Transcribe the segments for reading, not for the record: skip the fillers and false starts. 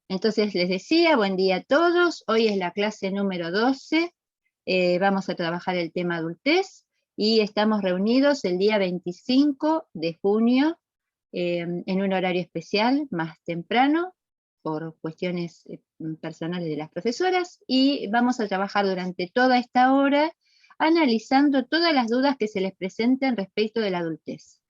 Entonces les decía, buen día a todos, hoy es la clase número 12, vamos a trabajar el tema adultez, y estamos reunidos el día 25 de junio, en un horario especial, más temprano, por cuestiones personales de las profesoras, y vamos a trabajar durante toda esta hora, analizando todas las dudas que se les presenten respecto de la adultez.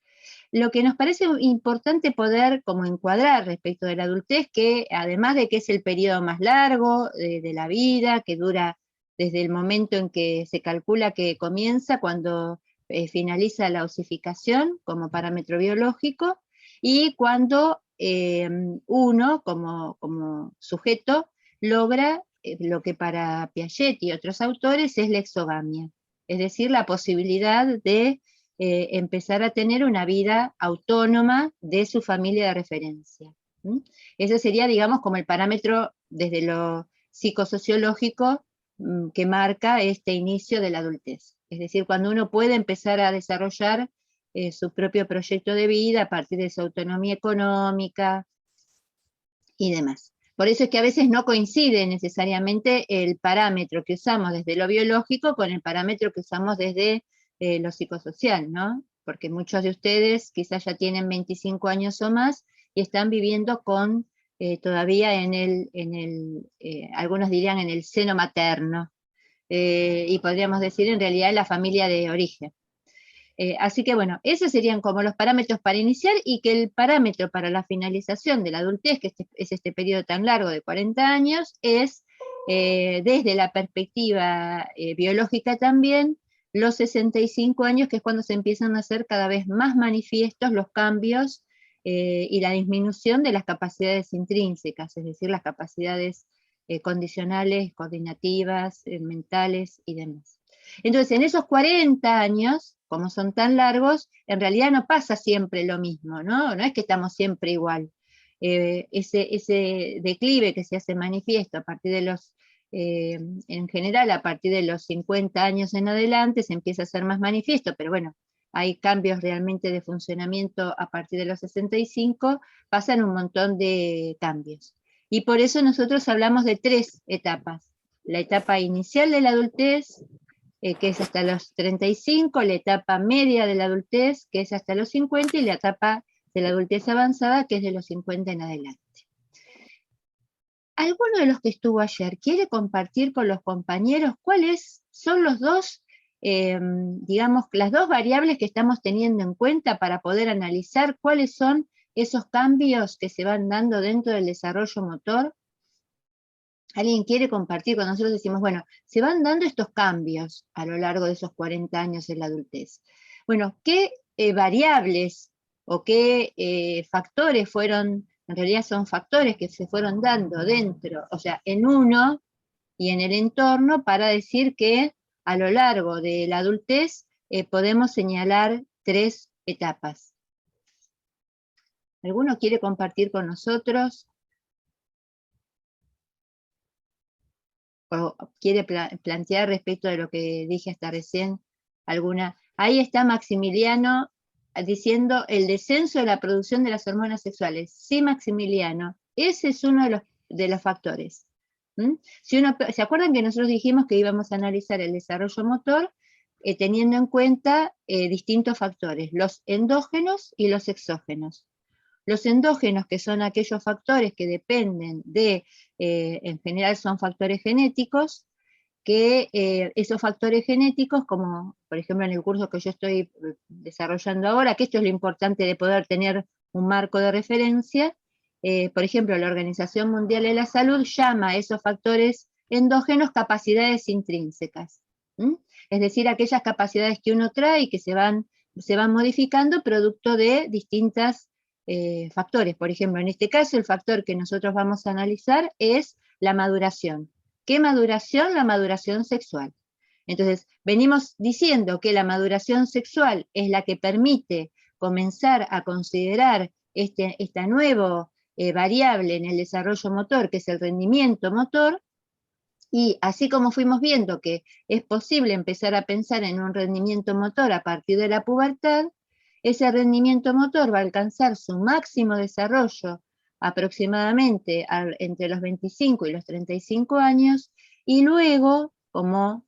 Lo que nos parece importante poder como encuadrar respecto de la adultez, que además de que es el periodo más largo de la vida, que dura desde el momento en que se calcula que comienza, cuando finaliza la osificación como parámetro biológico, y cuando uno como sujeto logra lo que para Piaget y otros autores es la exogamia, es decir, la posibilidad de empezar a tener una vida autónoma de su familia de referencia. ¿Mm? Ese sería, digamos, como el parámetro desde lo psicosociológico que marca este inicio de la adultez. Es decir, cuando uno puede empezar a desarrollar su propio proyecto de vida a partir de su autonomía económica y demás. Por eso es que a veces no coincide necesariamente el parámetro que usamos desde lo biológico con el parámetro que usamos desde lo psicosocial, ¿no? Porque muchos de ustedes quizás ya tienen 25 años o más y están viviendo con todavía algunos dirían en el seno materno, y podríamos decir en realidad en la familia de origen. Así que bueno, esos serían como los parámetros para iniciar, y que el parámetro para la finalización de la adultez, que es este periodo tan largo de 40 años, es desde la perspectiva biológica también, los 65 años, que es cuando se empiezan a hacer cada vez más manifiestos los cambios y la disminución de las capacidades intrínsecas, es decir, las capacidades condicionales, coordinativas, mentales y demás. Entonces, en esos 40 años, como son tan largos, en realidad no pasa siempre lo mismo, ¿no? No es que estamos siempre igual. Ese declive que se hace manifiesto a partir de en general, a partir de los 50 años en adelante, se empieza a hacer más manifiesto, pero bueno, hay cambios realmente de funcionamiento a partir de los 65, pasan un montón de cambios. Y por eso nosotros hablamos de 3 etapas. La etapa inicial de la adultez, que es hasta los 35, la etapa media de la adultez, que es hasta los 50, y la etapa de la adultez avanzada, que es de los 50 en adelante. ¿Alguno de los que estuvo ayer quiere compartir con los compañeros cuáles son los dos, digamos, las dos variables que estamos teniendo en cuenta para poder analizar cuáles son esos cambios que se van dando dentro del desarrollo motor? ¿Alguien quiere compartir? Cuando nosotros decimos, bueno, se van dando estos cambios a lo largo de esos 40 años en la adultez. Bueno, ¿qué variables o qué factores fueron, en realidad son factores que se fueron dando dentro, o sea, en uno y en el entorno, para decir que a lo largo de la adultez podemos señalar 3 etapas? ¿Alguno quiere compartir con nosotros? ¿O quiere plantear respecto de lo que dije hasta recién alguna? Ahí está Maximiliano diciendo el descenso de la producción de las hormonas sexuales. Sí, Maximiliano, ese es uno de los factores. Si ¿se acuerdan que nosotros dijimos que íbamos a analizar el desarrollo motor teniendo en cuenta distintos factores, los endógenos y los exógenos? Los endógenos, que son aquellos factores que dependen en general son factores genéticos, que esos factores genéticos, como por ejemplo en el curso que yo estoy desarrollando ahora, que esto es lo importante de poder tener un marco de referencia, por ejemplo, la Organización Mundial de la Salud llama a esos factores endógenos capacidades intrínsecas. Es decir, aquellas capacidades que uno trae y que se van modificando producto de distintas factores. Por ejemplo, en este caso, el factor que nosotros vamos a analizar es la maduración. ¿Qué maduración? La maduración sexual. Entonces, venimos diciendo que la maduración sexual es la que permite comenzar a considerar esta nueva variable en el desarrollo motor, que es el rendimiento motor, y así como fuimos viendo que es posible empezar a pensar en un rendimiento motor a partir de la pubertad, ese rendimiento motor va a alcanzar su máximo desarrollo aproximadamente entre los 25 y los 35 años, y luego, como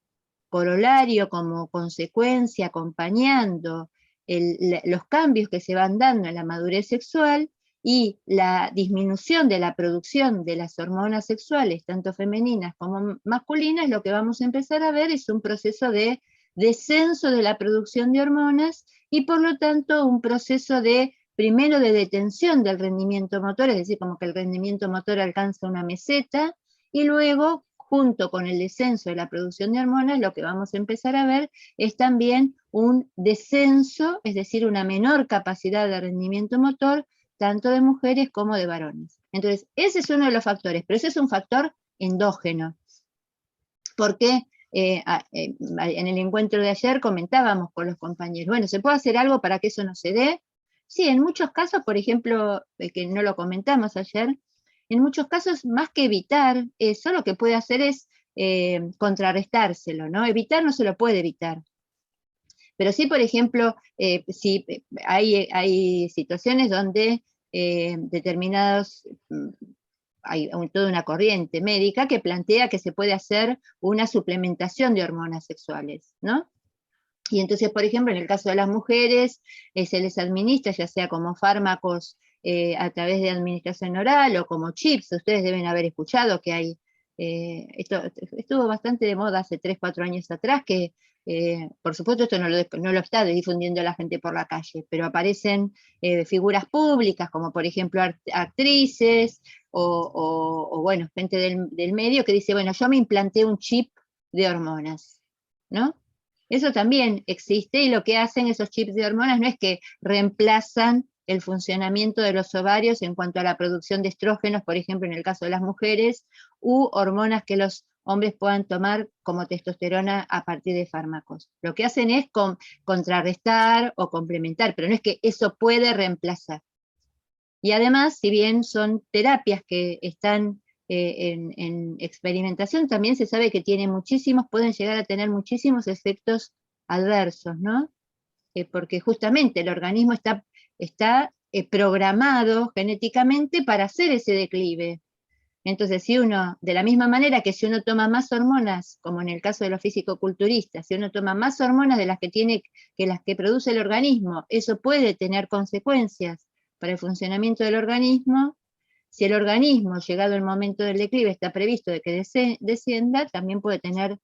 corolario, como consecuencia, acompañando los cambios que se van dando en la madurez sexual y la disminución de la producción de las hormonas sexuales, tanto femeninas como masculinas, lo que vamos a empezar a ver es un proceso de descenso de la producción de hormonas y por lo tanto un proceso de, primero, de detención del rendimiento motor, es decir, como que el rendimiento motor alcanza una meseta, y luego, junto con el descenso de la producción de hormonas, lo que vamos a empezar a ver es también un descenso, es decir, una menor capacidad de rendimiento motor, tanto de mujeres como de varones. Entonces, ese es uno de los factores, pero ese es un factor endógeno, porque en el encuentro de ayer comentábamos con los compañeros, bueno, ¿se puede hacer algo para que eso no se dé? Sí, en muchos casos, por ejemplo, que no lo comentamos ayer, en muchos casos, más que evitar eso, lo que puede hacer es contrarrestárselo, ¿no? Evitar no se lo puede evitar. Pero sí, por ejemplo, si hay situaciones donde determinados hay toda una corriente médica que plantea que se puede hacer una suplementación de hormonas sexuales, ¿no? Y entonces, por ejemplo, en el caso de las mujeres, se les administra, ya sea como fármacos a través de administración oral o como chips. Ustedes deben haber escuchado que hay, esto estuvo bastante de moda hace 3, 4 años atrás, que por supuesto esto no lo está difundiendo la gente por la calle, pero aparecen figuras públicas, como por ejemplo actrices, o bueno, gente del medio que dice, bueno, yo me implanté un chip de hormonas, ¿no? Eso también existe, y lo que hacen esos chips de hormonas no es que reemplazan el funcionamiento de los ovarios en cuanto a la producción de estrógenos, por ejemplo, en el caso de las mujeres, u hormonas que los hombres puedan tomar como testosterona a partir de fármacos. Lo que hacen es contrarrestar o complementar, pero no es que eso puede reemplazar. Y además, si bien son terapias que están en experimentación, también se sabe que pueden llegar a tener muchísimos efectos adversos, ¿no? Porque justamente el organismo está programado genéticamente para hacer ese declive. Entonces, de la misma manera que si uno toma más hormonas, como en el caso de los fisicoculturistas, si uno toma más hormonas de las que produce el organismo, eso puede tener consecuencias para el funcionamiento del organismo. Si el organismo, llegado el momento del declive, está previsto de que descienda, también puede tener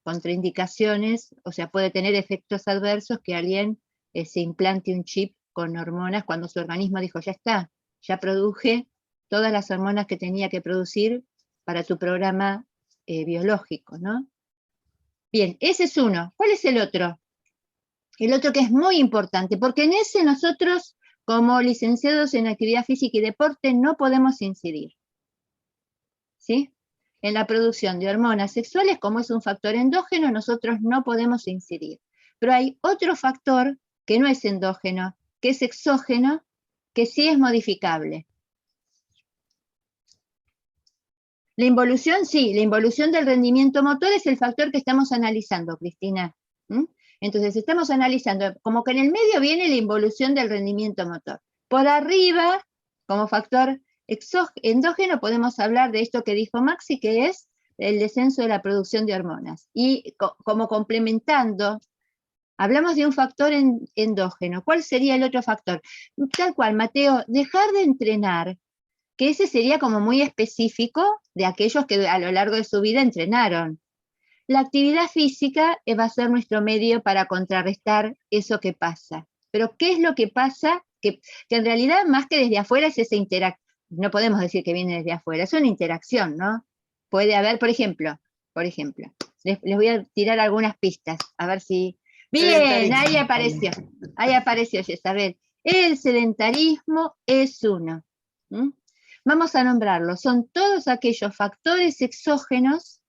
contraindicaciones, o sea, puede tener efectos adversos que alguien se implante un chip con hormonas cuando su organismo dijo, ya está, ya produje todas las hormonas que tenía que producir para tu programa biológico, ¿no? Bien, ese es uno. ¿Cuál es el otro? El otro que es muy importante, porque en ese nosotros, como licenciados en actividad física y deporte, no podemos incidir, ¿sí? En la producción de hormonas sexuales, como es un factor endógeno, nosotros no podemos incidir. Pero hay otro factor que no es endógeno, que es exógeno, que sí es modificable. La involución, sí, la involución del rendimiento motor es el factor que estamos analizando, Cristina. Entonces, estamos analizando, como que en el medio viene la involución del rendimiento motor. Por arriba, como factor endógeno, podemos hablar de esto que dijo Maxi, que es el descenso de la producción de hormonas. Y como complementando, hablamos de un factor endógeno. ¿Cuál sería el otro factor? Tal cual, Mateo, dejar de entrenar, que ese sería como muy específico de aquellos que a lo largo de su vida entrenaron. La actividad física va a ser nuestro medio para contrarrestar eso que pasa. Pero ¿qué es lo que pasa? Que en realidad, más que desde afuera, es esa interacción. No podemos decir que viene desde afuera, es una interacción, ¿no? Puede haber, por ejemplo, les voy a tirar algunas pistas, a ver si... Bien, ahí apareció, Jezabel. El sedentarismo es uno. Vamos a nombrarlo, son todos aquellos factores exógenos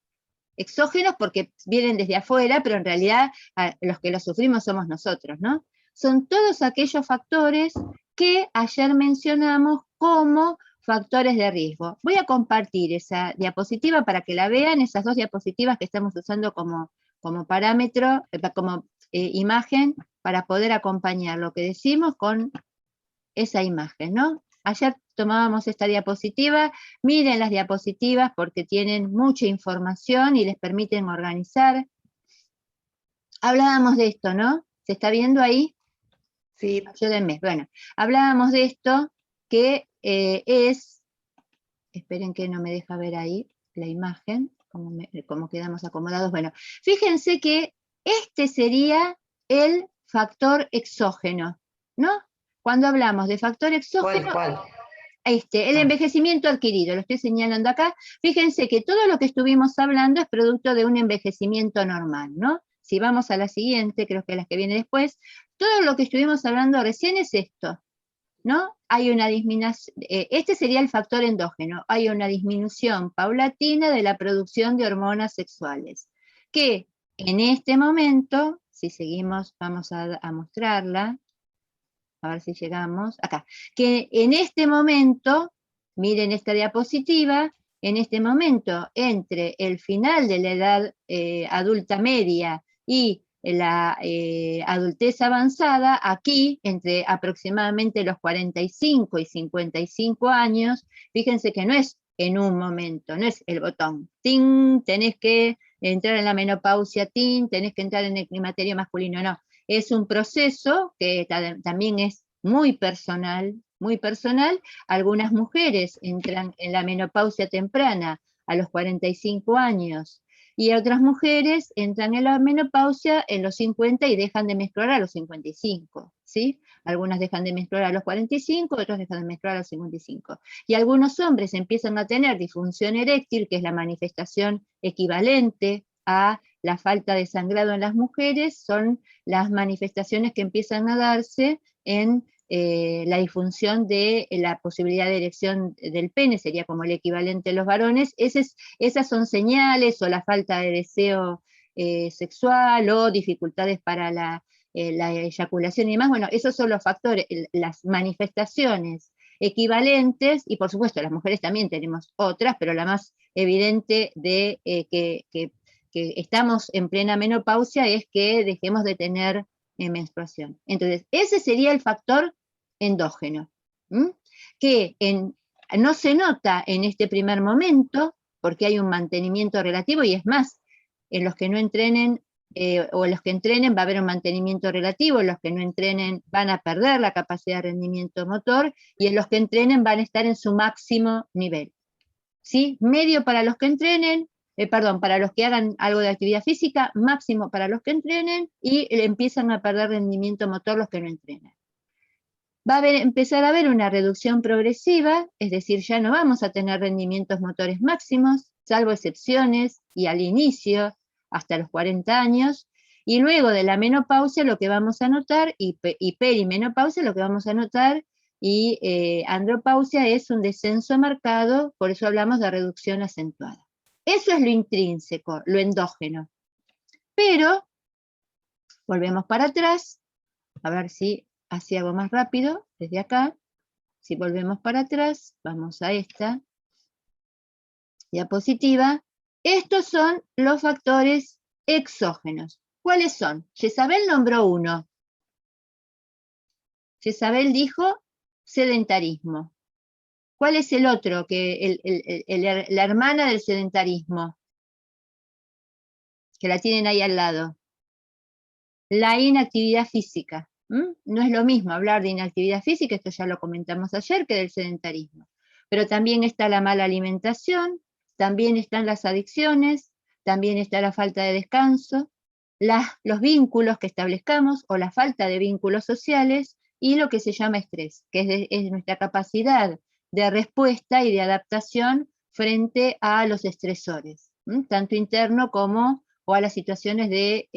porque vienen desde afuera, pero en realidad los que los sufrimos somos nosotros, ¿no? Son todos aquellos factores que ayer mencionamos como factores de riesgo. Voy a compartir esa diapositiva para que la vean, esas dos diapositivas que estamos usando como parámetro, como imagen, para poder acompañar lo que decimos con esa imagen, ¿no? Ayer tomábamos esta diapositiva, miren las diapositivas porque tienen mucha información y les permiten organizar. Hablábamos de esto, ¿no? ¿Se está viendo ahí? Sí. Ayúdenme. Bueno, hablábamos de esto que es, esperen que no me deja ver ahí la imagen, cómo quedamos acomodados. Bueno, fíjense que este sería el factor exógeno, ¿no? Cuando hablamos de factor exógeno, ¿Cuál? el envejecimiento adquirido, lo estoy señalando acá. Fíjense que todo lo que estuvimos hablando es producto de un envejecimiento normal, ¿no? Si vamos a la siguiente, creo que es la que viene después, todo lo que estuvimos hablando recién es esto, ¿no? Hay una disminución, este sería el factor endógeno, hay una disminución paulatina de la producción de hormonas sexuales, que en este momento, si seguimos, vamos a mostrarla, a ver si llegamos, acá, que en este momento, miren esta diapositiva, en este momento, entre el final de la edad adulta media y la adultez avanzada, aquí, entre aproximadamente los 45 y 55 años, fíjense que no es en un momento, no es el botón, ¡ting!, tenés que entrar en la menopausia, ¡ting!, tenés que entrar en el climaterio masculino, no. Es un proceso que también es muy personal, muy personal. Algunas mujeres entran en la menopausia temprana a los 45 años y otras mujeres entran en la menopausia en los 50 y dejan de menstruar a los 55, ¿sí? Algunas dejan de menstruar a los 45, otros dejan de menstruar a los 55. Y algunos hombres empiezan a tener disfunción eréctil, que es la manifestación equivalente a la falta de sangrado en las mujeres, son las manifestaciones que empiezan a darse en la disfunción de la posibilidad de erección del pene, sería como el equivalente de los varones. Esas son señales, o la falta de deseo sexual, o dificultades para la eyaculación y demás. Bueno, esos son los factores, las manifestaciones equivalentes, y por supuesto las mujeres también tenemos otras, pero la más evidente de que estamos en plena menopausia es que dejemos de tener menstruación. Entonces, ese sería el factor endógeno, que no se nota en este primer momento, porque hay un mantenimiento relativo, y es más, en los que no entrenen, o en los que entrenen va a haber un mantenimiento relativo, en los que no entrenen van a perder la capacidad de rendimiento motor, y en los que entrenen van a estar en su máximo nivel. ¿Sí? Medio para los que entrenen, para los que hagan algo de actividad física, máximo para los que entrenen, y empiezan a perder rendimiento motor los que no entrenan. Va a empezar a haber una reducción progresiva, es decir, ya no vamos a tener rendimientos motores máximos, salvo excepciones, y al inicio, hasta los 40 años, y luego de la menopausia lo que vamos a notar, y perimenopausia lo que vamos a notar, y andropausia es un descenso marcado, por eso hablamos de reducción acentuada. Eso es lo intrínseco, lo endógeno. Pero, volvemos para atrás, a ver si así hago más rápido, desde acá. Si volvemos para atrás, vamos a esta diapositiva. Estos son los factores exógenos. ¿Cuáles son? Jezabel nombró uno. Jezabel dijo sedentarismo. ¿Cuál es el otro? La hermana del sedentarismo, que la tienen ahí al lado. La inactividad física. No es lo mismo hablar de inactividad física, esto ya lo comentamos ayer, que del sedentarismo. Pero también está la mala alimentación, también están las adicciones, también está la falta de descanso, los vínculos que establezcamos, o la falta de vínculos sociales, y lo que se llama estrés, que es nuestra capacidad de respuesta y de adaptación frente a los estresores, tanto interno como o a las situaciones de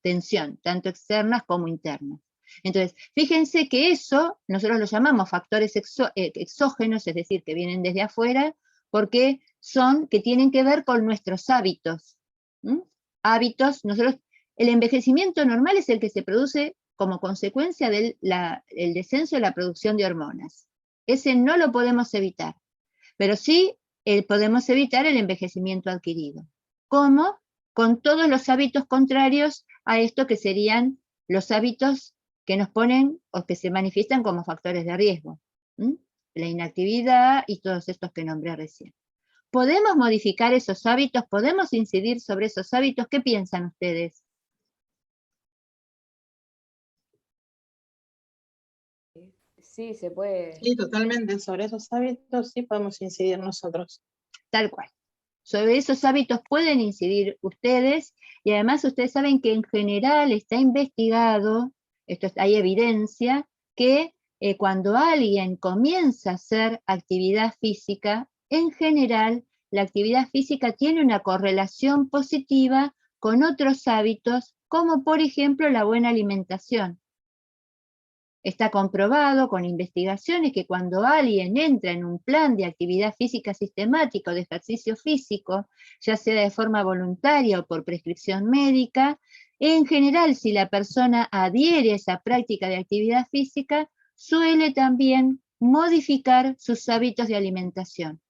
tensión, tanto externas como internas. Entonces, fíjense que eso nosotros lo llamamos factores exógenos, es decir, que vienen desde afuera, porque son que tienen que ver con nuestros hábitos. Hábitos, el envejecimiento normal es el que se produce como consecuencia del el descenso de la producción de hormonas. Ese no lo podemos evitar, pero sí podemos evitar el envejecimiento adquirido. ¿Cómo? Con todos los hábitos contrarios a esto, que serían los hábitos que nos ponen o que se manifiestan como factores de riesgo. ¿m? La inactividad y todos estos que nombré recién. ¿Podemos modificar esos hábitos? ¿Podemos incidir sobre esos hábitos? ¿Qué piensan ustedes? Sí, se puede. Sí, totalmente. Sobre esos hábitos sí podemos incidir nosotros. Tal cual. Sobre esos hábitos pueden incidir ustedes, y además ustedes saben que en general está investigado, hay evidencia, que cuando alguien comienza a hacer actividad física, en general la actividad física tiene una correlación positiva con otros hábitos, como por ejemplo la buena alimentación. Está comprobado con investigaciones que cuando alguien entra en un plan de actividad física sistemática o de ejercicio físico, ya sea de forma voluntaria o por prescripción médica, en general, si la persona adhiere a esa práctica de actividad física, suele también modificar sus hábitos de alimentación.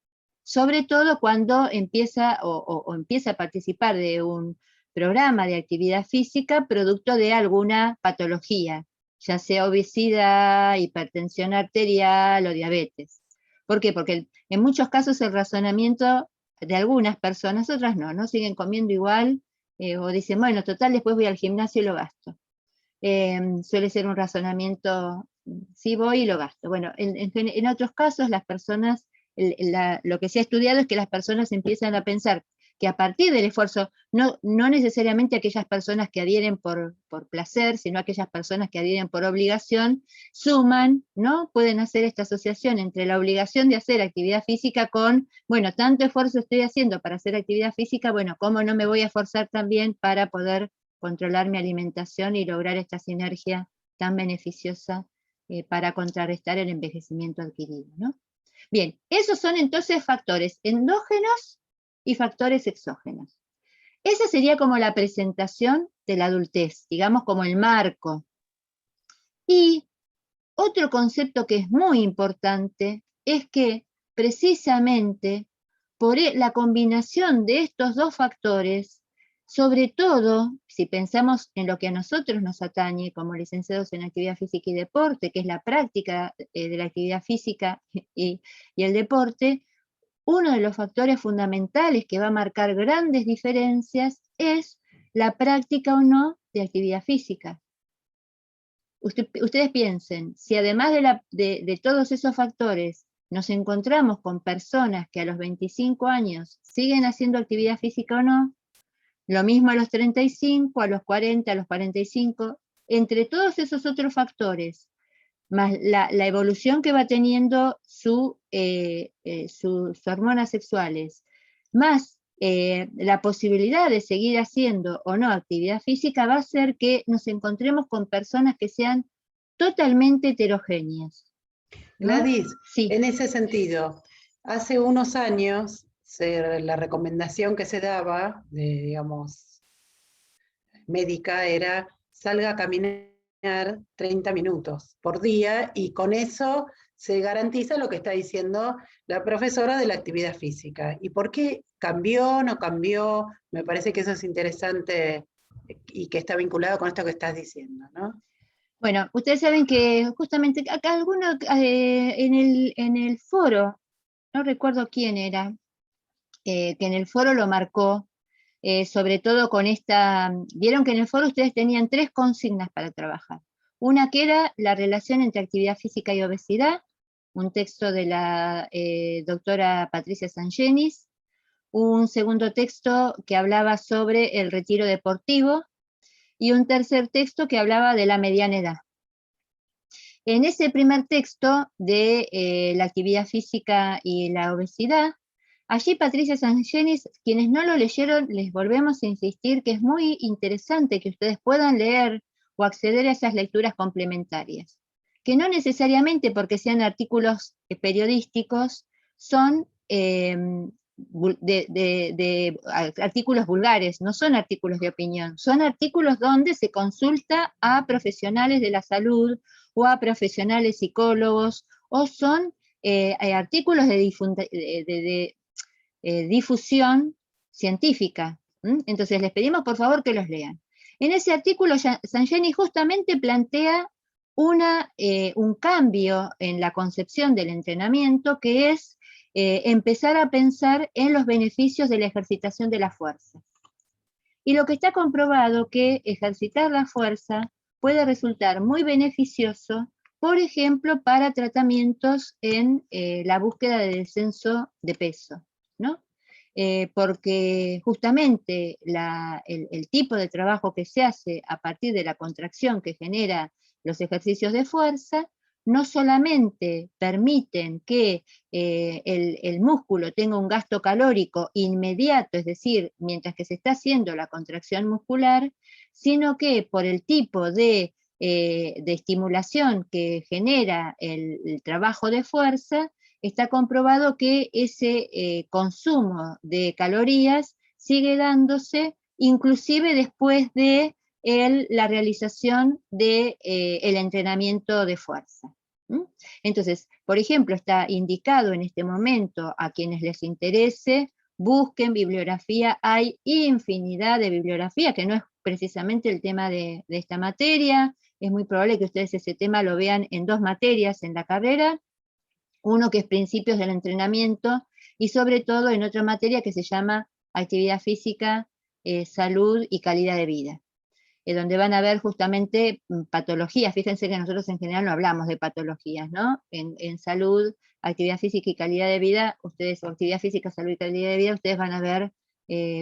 Sobre todo cuando empieza empieza a participar de un programa de actividad física producto de alguna patología, ya sea obesidad, hipertensión arterial o diabetes. ¿Por qué? Porque en muchos casos el razonamiento de algunas personas, otras no siguen comiendo igual, o dicen, bueno, total, después voy al gimnasio y lo gasto. Suele ser un razonamiento, sí voy y lo gasto. Bueno, en otros casos las personas, lo que se ha estudiado es que las personas empiezan a pensar que a partir del esfuerzo, no necesariamente aquellas personas que adhieren por placer, sino aquellas personas que adhieren por obligación, suman, ¿no? Pueden hacer esta asociación entre la obligación de hacer actividad física con, bueno, tanto esfuerzo estoy haciendo para hacer actividad física, bueno, ¿cómo no me voy a esforzar también para poder controlar mi alimentación y lograr esta sinergia tan beneficiosa para contrarrestar el envejecimiento adquirido, ¿no? Bien, esos son entonces factores endógenos y factores exógenos. Esa sería como la presentación de la adultez, digamos como el marco. Y otro concepto que es muy importante es que precisamente por la combinación de estos dos factores, sobre todo si pensamos en lo que a nosotros nos atañe como licenciados en actividad física y deporte, que es la práctica de la actividad física y el deporte, uno de los factores fundamentales que va a marcar grandes diferencias es la práctica o no de actividad física. Ustedes piensen, si además de todos esos factores nos encontramos con personas que a los 25 años siguen haciendo actividad física o no, lo mismo a los 35, a los 40, a los 45, entre todos esos otros factores, más la evolución que va teniendo sus hormonas sexuales, más la posibilidad de seguir haciendo o no actividad física, va a hacer que nos encontremos con personas que sean totalmente heterogéneas, ¿no? Gladys, Sí. en ese sentido, hace unos años la recomendación que se daba, digamos, médica, era salga a caminar 30 minutos por día y con eso se garantiza lo que está diciendo la profesora de la actividad física. ¿Y por qué cambió, no cambió? Me parece que eso es interesante y que está vinculado con esto que estás diciendo, ¿no? Bueno, ustedes saben que justamente acá alguno en el foro, no recuerdo quién era, que en el foro lo marcó, sobre todo con vieron que en el foro ustedes tenían 3 consignas para trabajar. Una que era la relación entre actividad física y obesidad, un texto de la doctora Patricia Sangenis, un segundo texto que hablaba sobre el retiro deportivo, y un tercer texto que hablaba de la mediana edad. En ese primer texto de la actividad física y la obesidad, allí Patricia Sangenis, quienes no lo leyeron, les volvemos a insistir que es muy interesante que ustedes puedan leer o acceder a esas lecturas complementarias, que no necesariamente porque sean artículos periodísticos, son artículos vulgares, no son artículos de opinión, son artículos donde se consulta a profesionales de la salud o a profesionales psicólogos, o son artículos de difusión científica. Entonces les pedimos por favor que los lean. En ese artículo Sangenis justamente plantea un cambio en la concepción del entrenamiento, que es empezar a pensar en los beneficios de la ejercitación de la fuerza. Y lo que está comprobado que ejercitar la fuerza puede resultar muy beneficioso, por ejemplo, para tratamientos en la búsqueda de descenso de peso, ¿no? Porque justamente el tipo de trabajo que se hace a partir de la contracción que genera los ejercicios de fuerza, no solamente permiten que el músculo tenga un gasto calórico inmediato, es decir, mientras que se está haciendo la contracción muscular, sino que por el tipo de estimulación que genera el trabajo de fuerza, está comprobado que ese consumo de calorías sigue dándose inclusive después de la realización del entrenamiento de fuerza. Entonces, por ejemplo, está indicado en este momento a quienes les interese, busquen bibliografía, hay infinidad de bibliografía, que no es precisamente el tema de esta materia, es muy probable que ustedes ese tema lo vean en 2 materias en la carrera, uno que es principios del entrenamiento, y sobre todo en otra materia que se llama actividad física, salud y calidad de vida, donde van a ver justamente patologías. Fíjense que nosotros en general no hablamos de patologías, ¿no? En salud, actividad física y calidad de vida, ustedes, o actividad física, salud y calidad de vida, ustedes van a ver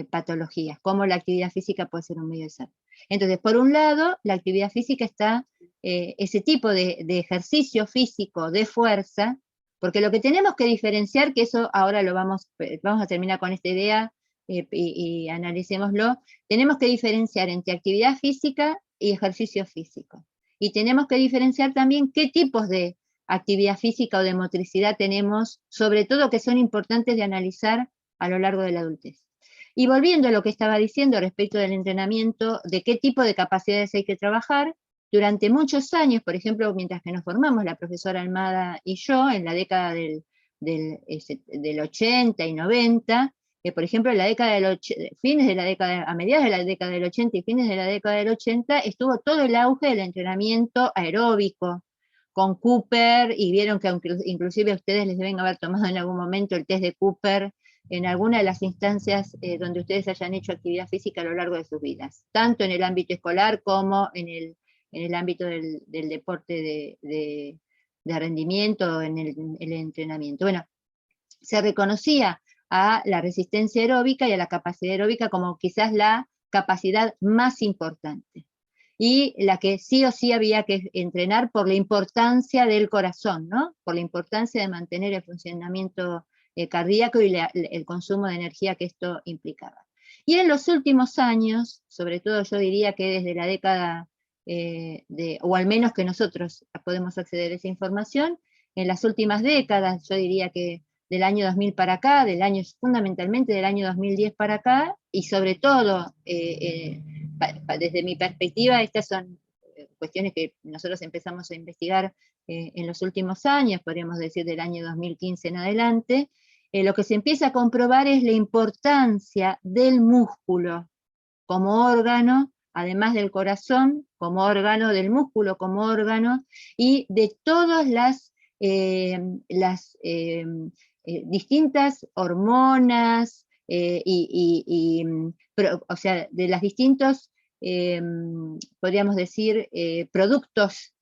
patologías, cómo la actividad física puede ser un medio de salud. Entonces, por un lado, la actividad física está, ese tipo de ejercicio físico de fuerza, porque lo que tenemos que diferenciar, que eso ahora lo vamos a terminar con esta idea, y analicémoslo, tenemos que diferenciar entre actividad física y ejercicio físico. Y tenemos que diferenciar también qué tipos de actividad física o de motricidad tenemos, sobre todo que son importantes de analizar a lo largo de la adultez. Y volviendo a lo que estaba diciendo respecto del entrenamiento, de qué tipo de capacidades hay que trabajar, durante muchos años, por ejemplo, mientras que nos formamos, la profesora Almada y yo, en la década del 80 y 90, por ejemplo, en la década a mediados de la década del 80 y fines de la década del 80, estuvo todo el auge del entrenamiento aeróbico, con Cooper, y vieron que inclusive a ustedes les deben haber tomado en algún momento el test de Cooper, en alguna de las instancias donde ustedes hayan hecho actividad física a lo largo de sus vidas, tanto en el ámbito escolar como en el ámbito del deporte de rendimiento, en el entrenamiento. Bueno, se reconocía a la resistencia aeróbica y a la capacidad aeróbica como quizás la capacidad más importante, y la que sí o sí había que entrenar por la importancia del corazón, ¿no? Por la importancia de mantener el funcionamiento cardíaco y el consumo de energía que esto implicaba. Y en los últimos años, sobre todo yo diría que desde la década, o al menos que nosotros podemos acceder a esa información, en las últimas décadas, yo diría que del año 2000 para acá, fundamentalmente del año 2010 para acá, y sobre todo, desde mi perspectiva, estas son cuestiones que nosotros empezamos a investigar en los últimos años, podríamos decir del año 2015 en adelante. Lo que se empieza a comprobar es la importancia del músculo como órgano, además del corazón como órgano, del músculo como órgano, y de todas las distintas hormonas, o sea, de los distintos, podríamos decir, productos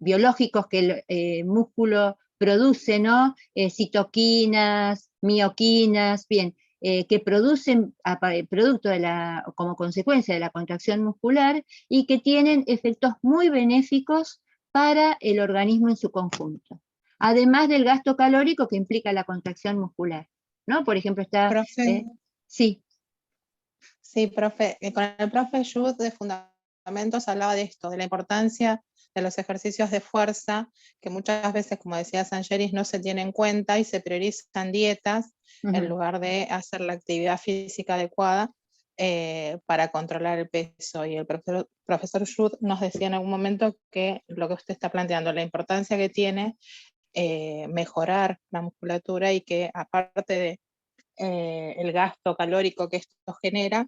biológicos que el músculo produce, ¿no? Citoquinas, mioquinas, bien, que producen producto como consecuencia de la contracción muscular, y que tienen efectos muy benéficos para el organismo en su conjunto, además del gasto calórico que implica la contracción muscular, ¿no? Por ejemplo, está... Profe, sí. sí, profe, con el profe Yud de Fundamentos hablaba de esto, de la importancia de los ejercicios de fuerza, que muchas veces, como decía Sangeris, no se tienen en cuenta y se priorizan dietas en lugar de hacer la actividad física adecuada para controlar el peso. Y el profesor Yud nos decía en algún momento que lo que usted está planteando, la importancia que tiene mejorar la musculatura, y que aparte de el gasto calórico que esto genera,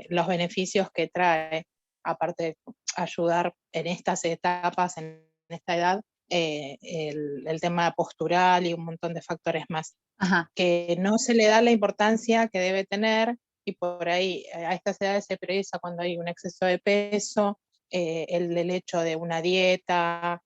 los beneficios que trae aparte de ayudar en estas etapas, en esta edad, el tema postural y un montón de factores más, Ajá. que no se le da la importancia que debe tener, y por ahí a estas edades se prioriza cuando hay un exceso de peso, el hecho de una dieta,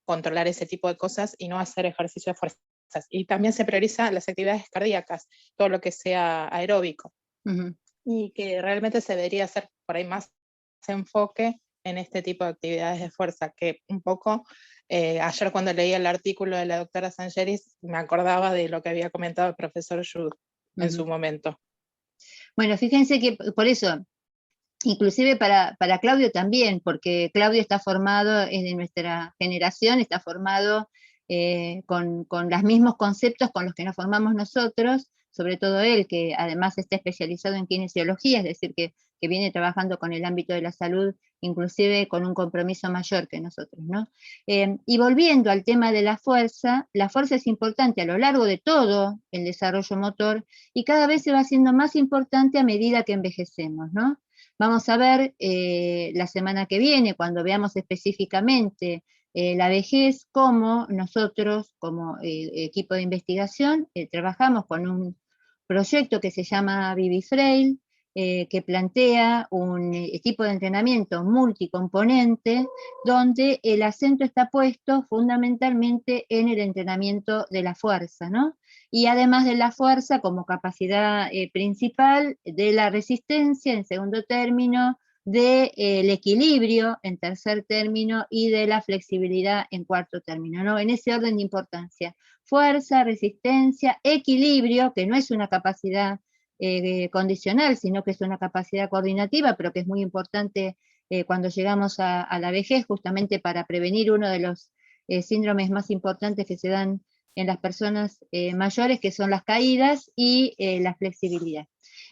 controlar ese tipo de cosas y no hacer ejercicio de fuerzas. Y también se prioriza las actividades cardíacas, todo lo que sea aeróbico. Ujú. Y que realmente se debería hacer por ahí más enfoque en este tipo de actividades de fuerza, que un poco, ayer cuando leía el artículo de la doctora Sangeris, me acordaba de lo que había comentado el profesor Jude en su momento. Bueno, fíjense que por eso, inclusive para Claudio también, porque Claudio está formado, es de nuestra generación, está formado con los mismos conceptos con los que nos formamos nosotros, sobre todo él, que además está especializado en kinesiología, es decir, que viene trabajando con el ámbito de la salud, inclusive con un compromiso mayor que nosotros, ¿no? Y volviendo al tema de la fuerza es importante a lo largo de todo el desarrollo motor, y cada vez se va haciendo más importante a medida que envejecemos, ¿no? Vamos a ver la semana que viene, cuando veamos específicamente la vejez, cómo nosotros, como equipo de investigación, trabajamos con un proyecto que se llama ViviFrail, que plantea un tipo de entrenamiento multicomponente, donde el acento está puesto fundamentalmente en el entrenamiento de la fuerza, ¿no? Y además de la fuerza como capacidad principal, de la resistencia en segundo término, del equilibrio en tercer término y de la flexibilidad en cuarto término, ¿no? En ese orden de importancia. Fuerza, resistencia, equilibrio, que no es una capacidad condicional, sino que es una capacidad coordinativa, pero que es muy importante cuando llegamos a la vejez, justamente para prevenir uno de los síndromes más importantes que se dan en las personas mayores, que son las caídas y la flexibilidad.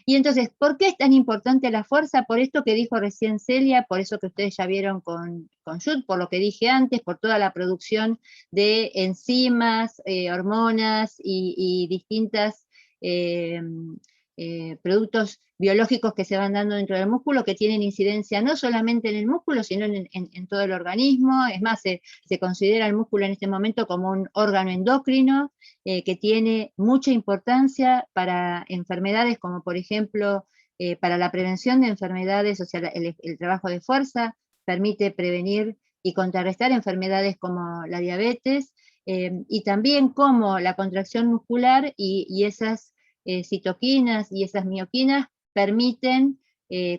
Y entonces, ¿por qué es tan importante la fuerza? Por esto que dijo recién Celia, por eso que ustedes ya vieron con Jude, por lo que dije antes, por toda la producción de enzimas, hormonas y distintas productos biológicos que se van dando dentro del músculo, que tienen incidencia no solamente en el músculo, sino en todo el organismo. Es más, se considera el músculo en este momento como un órgano endocrino, que tiene mucha importancia para enfermedades como, por ejemplo, para la prevención de enfermedades, o sea, el trabajo de fuerza permite prevenir y contrarrestar enfermedades como la diabetes, y también como la contracción muscular y esas citoquinas y esas mioquinas permiten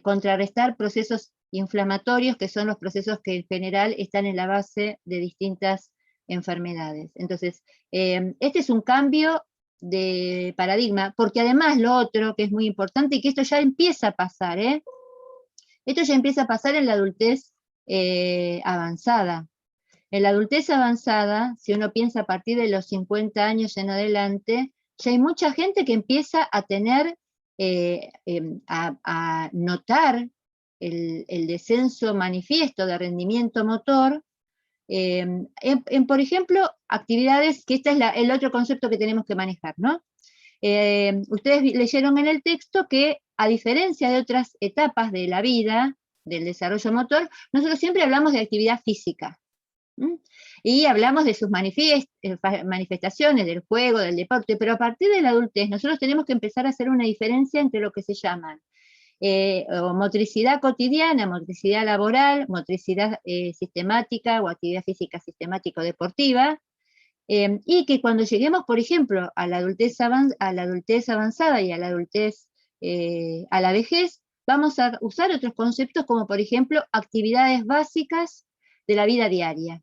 contrarrestar procesos inflamatorios, que son los procesos que en general están en la base de distintas enfermedades. Entonces, este es un cambio de paradigma, porque además lo otro que es muy importante, y que esto ya empieza a pasar, esto ya empieza a pasar en la adultez avanzada. En la adultez avanzada, si uno piensa a partir de los 50 años en adelante, ya hay mucha gente que empieza a tener, a notar el descenso manifiesto de rendimiento motor, por ejemplo, actividades, que este es el otro concepto que tenemos que manejar, ¿no? Ustedes leyeron en el texto que, a diferencia de otras etapas de la vida, del desarrollo motor, nosotros siempre hablamos de actividad física. Y hablamos de sus manifestaciones, del juego, del deporte, pero a partir de la adultez nosotros tenemos que empezar a hacer una diferencia entre lo que se llaman motricidad cotidiana, motricidad laboral, motricidad sistemática o actividad física sistemática o deportiva, y que cuando lleguemos, por ejemplo, a la adultez avanzada y a la adultez, a la vejez, vamos a usar otros conceptos como, por ejemplo, actividades básicas de la vida diaria.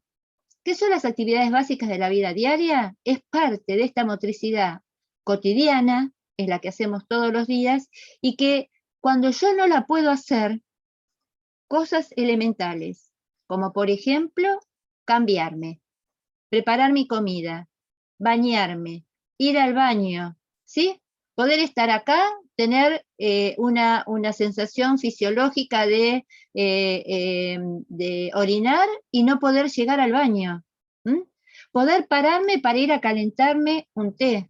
¿Qué son las actividades básicas de la vida diaria? Es parte de esta motricidad cotidiana, es la que hacemos todos los días, y que cuando yo no la puedo hacer, cosas elementales, como por ejemplo, cambiarme, preparar mi comida, bañarme, ir al baño, ¿sí? Poder estar acá, tener una sensación fisiológica de orinar y no poder llegar al baño. Poder pararme para ir a calentarme un té.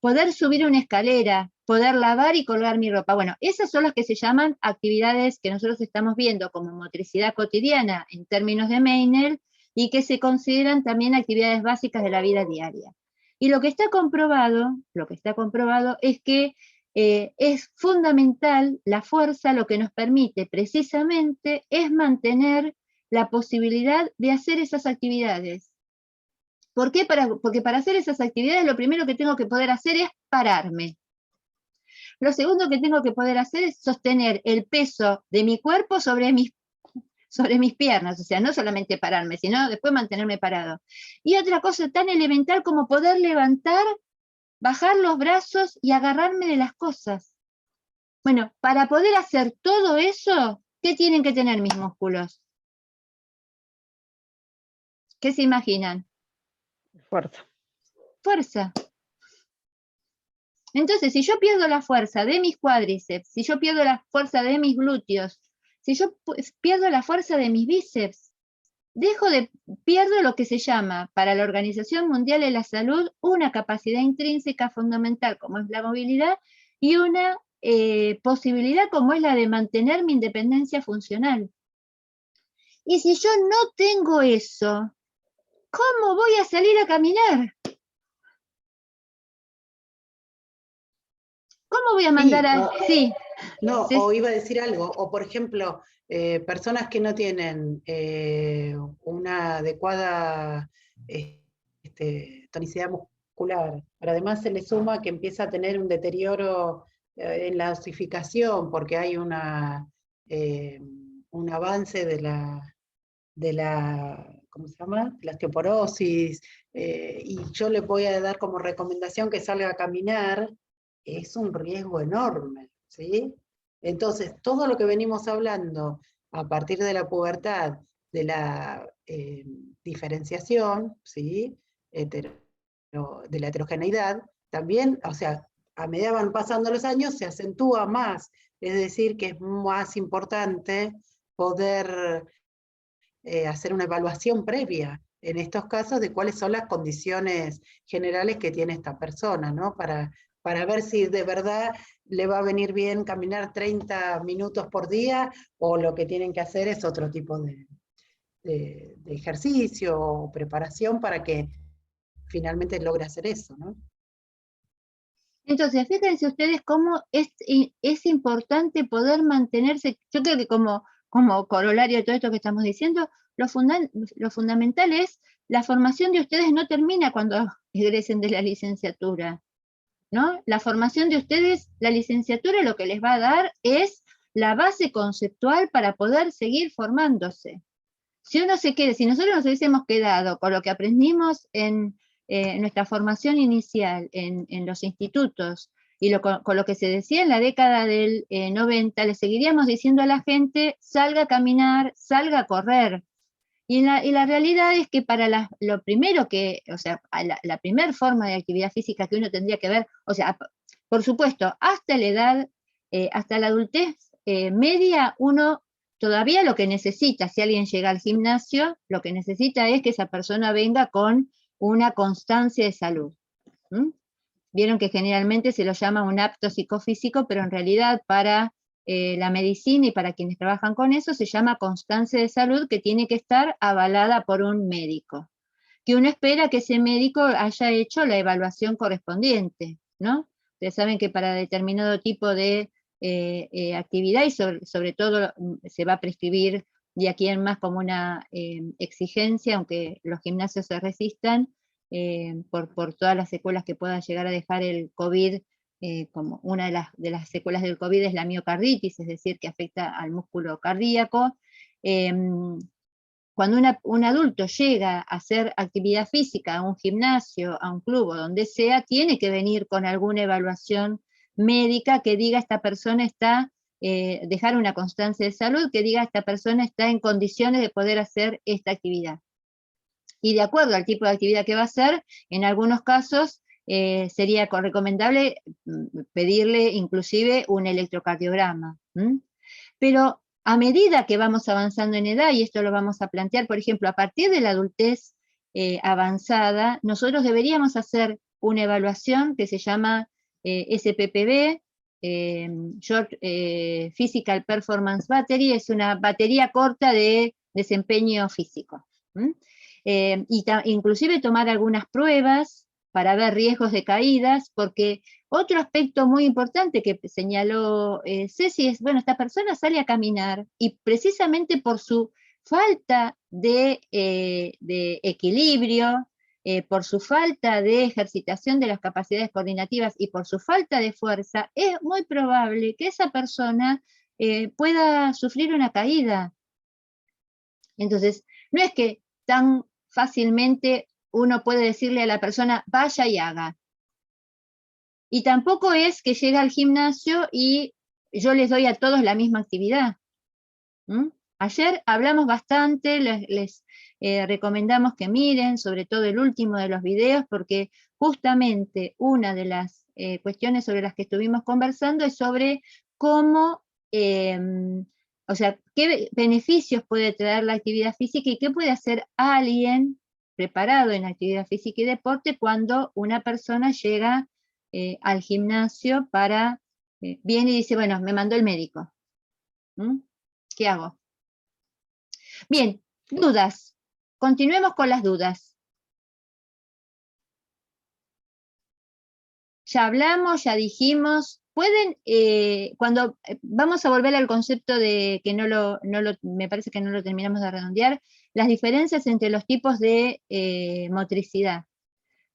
poder subir una escalera, poder lavar y colgar mi ropa. Bueno, esas son las que se llaman actividades que nosotros estamos viendo como motricidad cotidiana en términos de Meinel y que se consideran también actividades básicas de la vida diaria. Y lo que está comprobado es que es fundamental la fuerza, lo que nos permite precisamente es mantener la posibilidad de hacer esas actividades. ¿Por qué? Porque para hacer esas actividades lo primero que tengo que poder hacer es pararme. Lo segundo que tengo que poder hacer es sostener el peso de mi cuerpo sobre mis piernas, o sea, no solamente pararme, sino después mantenerme parado. Y otra cosa tan elemental como poder levantar, bajar los brazos y agarrarme de las cosas. Bueno, para poder hacer todo eso, ¿qué tienen que tener mis músculos? ¿Qué se imaginan? Fuerza. Fuerza. Entonces, si yo pierdo la fuerza de mis cuádriceps, si yo pierdo la fuerza de mis glúteos, si yo pierdo la fuerza de mis bíceps, pierdo lo que se llama, para la Organización Mundial de la Salud, una capacidad intrínseca fundamental, como es la movilidad, y una posibilidad como es la de mantener mi independencia funcional. Y si yo no tengo eso, ¿cómo voy a salir a caminar? ¿Cómo voy a mandar a...? Sí. No, Sí. o iba a decir algo, o por ejemplo, personas que no tienen una adecuada tonicidad muscular, pero además se le suma que empieza a tener un deterioro en la osificación, porque hay un avance de la ¿cómo se llama? La osteoporosis, y yo le voy a dar como recomendación que salga a caminar, es un riesgo enorme, ¿sí? Entonces, todo lo que venimos hablando a partir de la pubertad, de la diferenciación, ¿sí? De la heterogeneidad, también, o sea, a medida van pasando los años se acentúa más, es decir, que es más importante poder hacer una evaluación previa en estos casos de cuáles son las condiciones generales que tiene esta persona, ¿no? Para ver si de verdad le va a venir bien caminar 30 minutos por día o lo que tienen que hacer es otro tipo de ejercicio o preparación para que finalmente logre hacer eso, ¿no? Entonces, fíjense ustedes cómo es importante poder mantenerse. Yo creo que como corolario de todo esto que estamos diciendo, lo fundamental es la formación de ustedes no termina cuando egresen de la licenciatura, ¿no? La formación de ustedes, la licenciatura lo que les va a dar es la base conceptual para poder seguir formándose. Si nosotros nos hubiésemos quedado con lo que aprendimos en nuestra formación inicial en los institutos y con lo que se decía en la década del 90, le seguiríamos diciendo a la gente, salga a caminar, salga a correr. Y la realidad es que para lo primero la primera forma de actividad física que uno tendría que ver, o sea, por supuesto, hasta la edad, hasta la adultez media, uno todavía lo que necesita, si alguien llega al gimnasio, lo que necesita es que esa persona venga con una constancia de salud. Vieron que generalmente se lo llama un apto psicofísico, pero en realidad para la medicina y para quienes trabajan con eso se llama constancia de salud, que tiene que estar avalada por un médico, que uno espera que ese médico haya hecho la evaluación correspondiente, ¿no? Ustedes saben que para determinado tipo de actividad y sobre todo se va a prescribir de aquí en más como una exigencia, aunque los gimnasios se resistan, por todas las secuelas que pueda llegar a dejar el COVID, como una de las secuelas del COVID es la miocarditis, es decir, que afecta al músculo cardíaco. Cuando un adulto llega a hacer actividad física, a un gimnasio, a un club o donde sea, tiene que venir con alguna evaluación médica que diga esta persona está, dejar una constancia de salud, que diga esta persona está en condiciones de poder hacer esta actividad. Y de acuerdo al tipo de actividad que va a hacer, en algunos casos sería recomendable pedirle inclusive un electrocardiograma. Pero a medida que vamos avanzando en edad, y esto lo vamos a plantear, por ejemplo, a partir de la adultez avanzada, nosotros deberíamos hacer una evaluación que se llama SPPB, Short Physical Performance Battery, es una batería corta de desempeño físico. Inclusive tomar algunas pruebas para ver riesgos de caídas, porque otro aspecto muy importante que señaló Ceci es, bueno, esta persona sale a caminar y precisamente por su falta de equilibrio, por su falta de ejercitación de las capacidades coordinativas y por su falta de fuerza, es muy probable que esa persona pueda sufrir una caída. Entonces, no es que tan fácilmente uno puede decirle a la persona, vaya y haga. Y tampoco es que llega al gimnasio y yo les doy a todos la misma actividad. Ayer hablamos bastante, les recomendamos que miren, sobre todo el último de los videos, porque justamente una de las cuestiones sobre las que estuvimos conversando es sobre cómo, o sea, qué beneficios puede traer la actividad física y qué puede hacer alguien preparado en actividad física y deporte cuando una persona llega al gimnasio para, viene y dice, bueno, me mandó el médico. ¿Qué hago? Bien, dudas. Continuemos con las dudas. Ya hablamos, ya dijimos, pueden, cuando vamos a volver al concepto de que me parece que no lo terminamos de redondear, las diferencias entre los tipos de motricidad.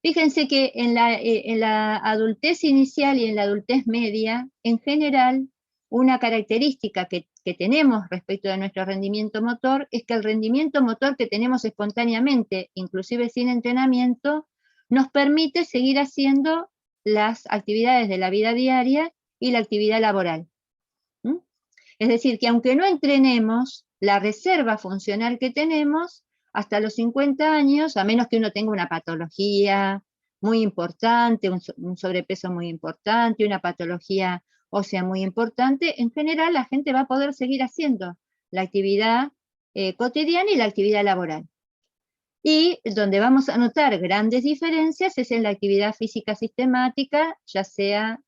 Fíjense que en la adultez inicial y en la adultez media, en general, una característica que tenemos respecto de nuestro rendimiento motor es que el rendimiento motor que tenemos espontáneamente, inclusive sin entrenamiento, nos permite seguir haciendo las actividades de la vida diaria y la actividad laboral. Es decir, que aunque no entrenemos, la reserva funcional que tenemos hasta los 50 años, a menos que uno tenga una patología muy importante, un sobrepeso muy importante, una patología ósea muy importante, en general la gente va a poder seguir haciendo la actividad cotidiana y la actividad laboral. Y donde vamos a notar grandes diferencias es en la actividad física sistemática, ya sea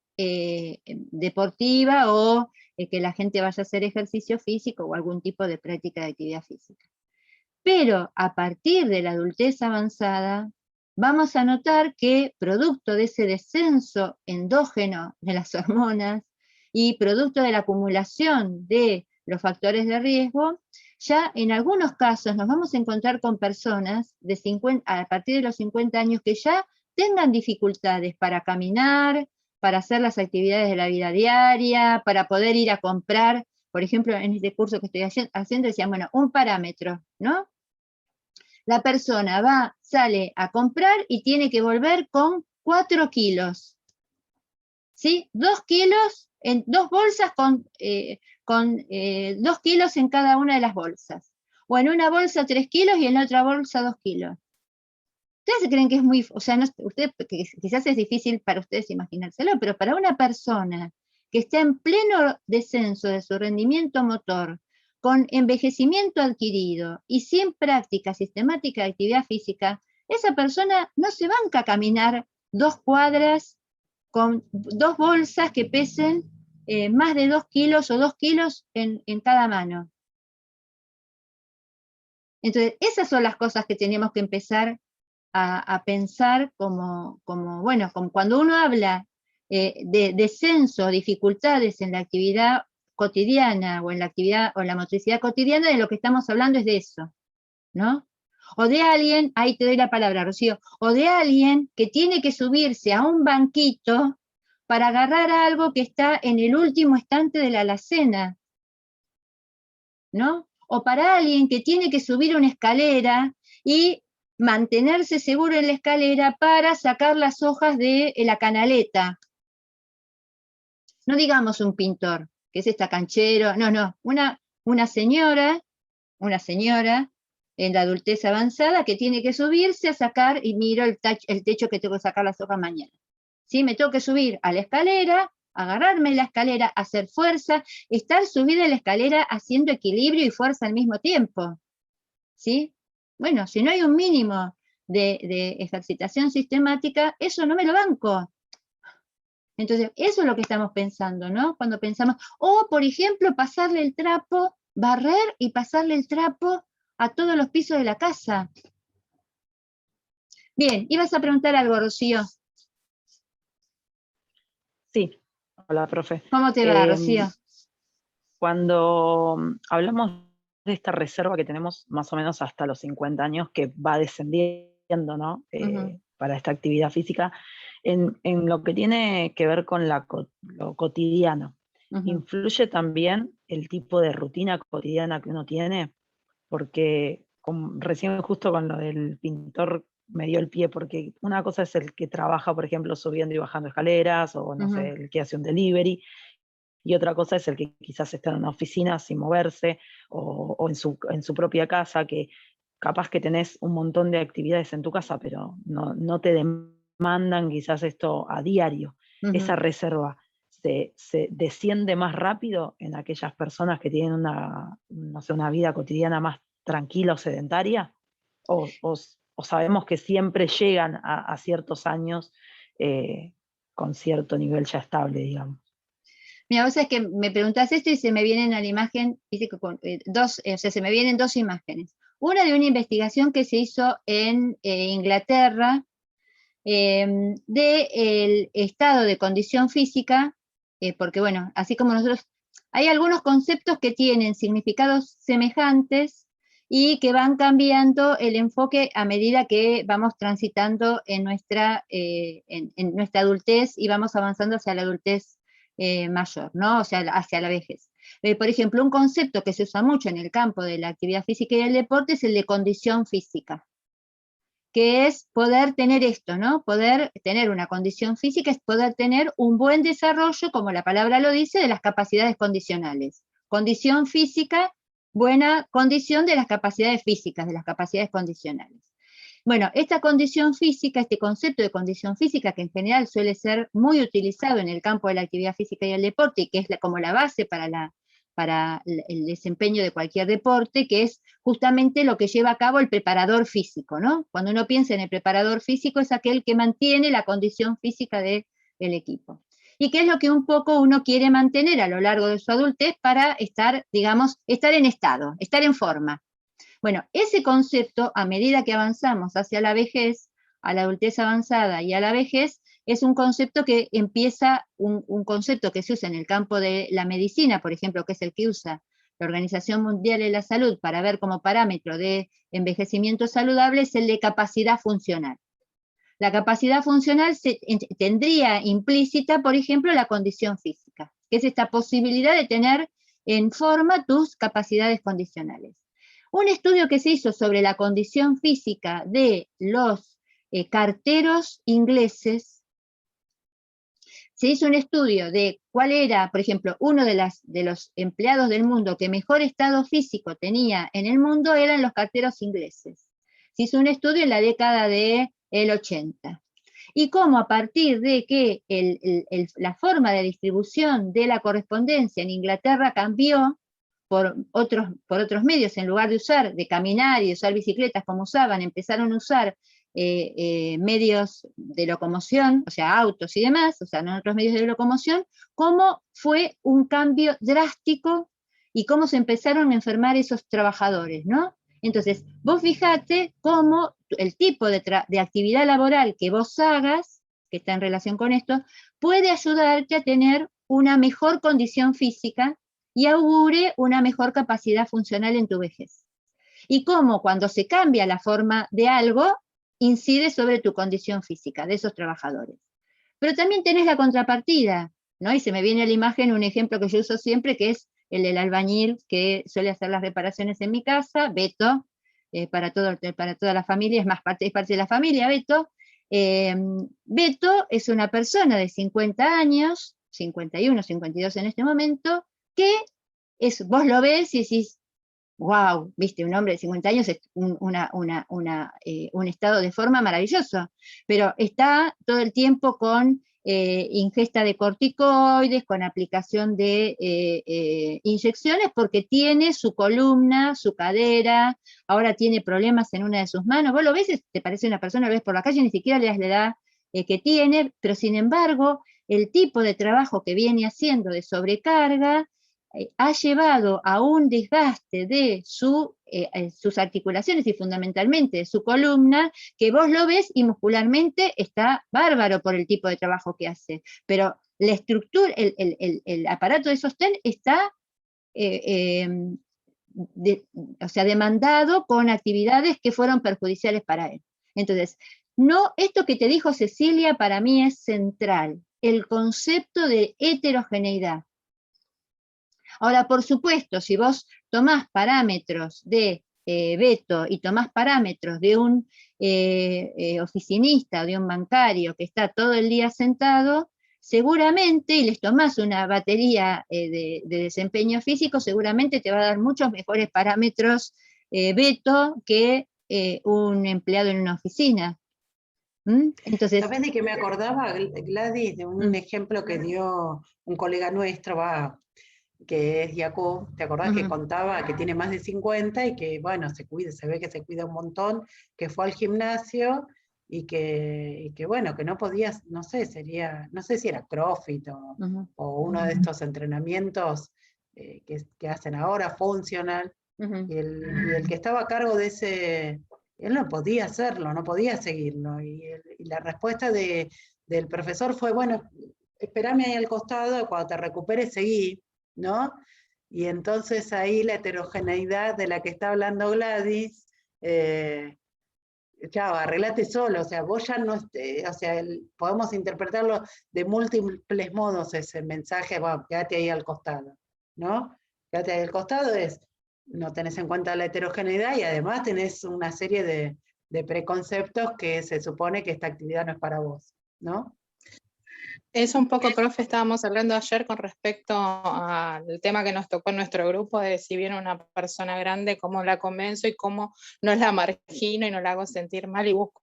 deportiva o que la gente vaya a hacer ejercicio físico o algún tipo de práctica de actividad física. Pero a partir de la adultez avanzada, vamos a notar que producto de ese descenso endógeno de las hormonas y producto de la acumulación de los factores de riesgo, ya en algunos casos nos vamos a encontrar con personas a partir de los 50 años que ya tengan dificultades para caminar, para hacer las actividades de la vida diaria, para poder ir a comprar, por ejemplo, en este curso que estoy haciendo decían, bueno, un parámetro, ¿no? La persona sale a comprar y tiene que volver con 4 kilos, ¿sí? 2 kilos en 2 bolsas con 2 kilos en cada una de las bolsas. O en una bolsa 3 kilos y en la otra bolsa 2 kilos. ¿Ustedes creen que es muy, o sea, quizás es difícil para ustedes imaginárselo, pero para una persona que está en pleno descenso de su rendimiento motor, con envejecimiento adquirido y sin práctica sistemática de actividad física, esa persona no se banca a caminar 2 cuadras con 2 bolsas que pesen más de 2 kilos o 2 kilos en cada mano. Entonces, esas son las cosas que tenemos que empezar a pensar como cuando uno habla de descenso, dificultades en la actividad cotidiana o en la actividad o en la motricidad cotidiana, de lo que estamos hablando es de eso, ¿no? O de alguien, ahí te doy la palabra, Rocío, o de alguien que tiene que subirse a un banquito para agarrar algo que está en el último estante de la alacena, ¿no? O para alguien que tiene que subir una escalera y mantenerse seguro en la escalera para sacar las hojas de la canaleta. No digamos un pintor, que es canchero, no, una señora en la adultez avanzada que tiene que subirse a sacar, y miro el techo que tengo que sacar las hojas mañana. ¿Sí? Me tengo que subir a la escalera, agarrarme la escalera, hacer fuerza, estar subida a la escalera haciendo equilibrio y fuerza al mismo tiempo. ¿Sí? Bueno, si no hay un mínimo de ejercitación sistemática, eso no me lo banco. Entonces, eso es lo que estamos pensando, ¿no? Cuando pensamos, o por ejemplo, pasarle el trapo, barrer y pasarle el trapo a todos los pisos de la casa. Bien, ibas a preguntar algo, Rocío. Sí, hola, profe. ¿Cómo te va, Rocío? Cuando hablamos de esta reserva que tenemos más o menos hasta los 50 años, que va descendiendo, ¿no? Para esta actividad física, en lo que tiene que ver con lo cotidiano, ¿influye también el tipo de rutina cotidiana que uno tiene? Porque recién justo con lo del pintor me dio el pie, porque una cosa es el que trabaja, por ejemplo, subiendo y bajando escaleras, o no sé, el que hace un delivery, y otra cosa es el que quizás está en una oficina sin moverse, o en su propia casa, que capaz que tenés un montón de actividades en tu casa, pero no te demandan quizás esto a diario. Esa reserva se desciende más rápido en aquellas personas que tienen no sé, una vida cotidiana más tranquila o sedentaria, o sabemos que siempre llegan a ciertos años con cierto nivel ya estable, digamos. Mira, vos sabés que me preguntás esto y se me vienen a la imagen, dice que se me vienen dos imágenes. Una de una investigación que se hizo en Inglaterra del estado de condición física, porque bueno, así como nosotros, hay algunos conceptos que tienen significados semejantes y que van cambiando el enfoque a medida que vamos transitando en nuestra adultez y vamos avanzando hacia la adultez mayor, ¿no? O sea, hacia la vejez. Por ejemplo, un concepto que se usa mucho en el campo de la actividad física y el deporte es el de condición física, que es poder tener esto, ¿no? Poder tener una condición física es poder tener un buen desarrollo, como la palabra lo dice, de las capacidades condicionales. Condición física, buena condición de las capacidades físicas, de las capacidades condicionales. Bueno, esta condición física, este concepto de condición física, que en general suele ser muy utilizado en el campo de la actividad física y el deporte, y que es como la base para el desempeño de cualquier deporte, que es justamente lo que lleva a cabo el preparador físico, ¿no? Cuando uno piensa en el preparador físico, es aquel que mantiene la condición física del equipo. Y qué es lo que un poco uno quiere mantener a lo largo de su adultez para estar, digamos, estar en estado, estar en forma. Bueno, ese concepto, a medida que avanzamos hacia la vejez, a la adultez avanzada y a la vejez, es un concepto que empieza, un concepto que se usa en el campo de la medicina, por ejemplo, que es el que usa la Organización Mundial de la Salud para ver como parámetro de envejecimiento saludable, es el de capacidad funcional. La capacidad funcional tendría implícita, por ejemplo, la condición física, que es esta posibilidad de tener en forma tus capacidades condicionales. Un estudio que se hizo sobre la condición física de los carteros ingleses, se hizo un estudio de cuál era, por ejemplo, uno de los empleados del mundo que mejor estado físico tenía en el mundo eran los carteros ingleses. Se hizo un estudio en la década del 80. Y cómo a partir de que la forma de distribución de la correspondencia en Inglaterra cambió por otros medios, en lugar de caminar y de usar bicicletas como usaban, empezaron a usar medios de locomoción, o sea, autos y demás, o sea, no otros medios de locomoción, cómo fue un cambio drástico y cómo se empezaron a enfermar esos trabajadores, ¿no? Entonces, vos fijate cómo el tipo de actividad laboral que vos hagas, que está en relación con esto, puede ayudarte a tener una mejor condición física y augure una mejor capacidad funcional en tu vejez. Y cómo cuando se cambia la forma de algo, incide sobre tu condición física de esos trabajadores. Pero también tenés la contrapartida, ¿no? Y se me viene a la imagen un ejemplo que yo uso siempre, que es el del albañil que suele hacer las reparaciones en mi casa, Beto, para toda la familia, es parte de la familia, Beto. Beto es una persona de 50 años, 51, 52 en este momento, que vos lo ves y decís, wow, viste, un hombre de 50 años es un estado de forma maravilloso, pero está todo el tiempo con ingesta de corticoides, con aplicación de inyecciones, porque tiene su columna, su cadera, ahora tiene problemas en una de sus manos. Vos lo ves, te parece una persona, lo ves por la calle, ni siquiera le das la edad que tiene, pero sin embargo, el tipo de trabajo que viene haciendo de sobrecarga ha llevado a un desgaste de sus articulaciones y fundamentalmente de su columna, que vos lo ves y muscularmente está bárbaro por el tipo de trabajo que hace, pero la estructura, el aparato de sostén está o sea, demandado con actividades que fueron perjudiciales para él. Entonces, no, esto que te dijo Cecilia para mí es central, el concepto de heterogeneidad. Ahora, por supuesto, si vos tomás parámetros de Beto y tomás parámetros de un oficinista, de un bancario que está todo el día sentado, seguramente, y les tomás una batería de desempeño físico, seguramente te va a dar muchos mejores parámetros Beto que un empleado en una oficina. Entonces, ¿Sabés de qué me acordaba, Gladys? De un ejemplo que dio un colega nuestro, que es Jacob. ¿Te acordás que contaba que tiene más de 50 y que, bueno, se ve que se cuida un montón, que fue al gimnasio y que bueno, que no podía, no sé si era CrossFit o uno de estos entrenamientos que hacen ahora, funcional, y el que estaba a cargo de ese, él no podía hacerlo, no podía seguirlo, y la respuesta del profesor fue, bueno, espérame ahí al costado, cuando te recuperes seguí, ¿no? Y entonces ahí la heterogeneidad de la que está hablando Gladys, chao, arreglate solo, o sea, vos ya no, o sea, podemos interpretarlo de múltiples modos ese mensaje, bueno, quédate ahí al costado, ¿no? Quédate ahí al costado no tenés en cuenta la heterogeneidad y además tenés una serie de preconceptos que se supone que esta actividad no es para vos, ¿no? Es un poco, profe, estábamos hablando ayer con respecto al tema que nos tocó en nuestro grupo, de si viene una persona grande, cómo la convenzo y cómo no la margino y no la hago sentir mal y busco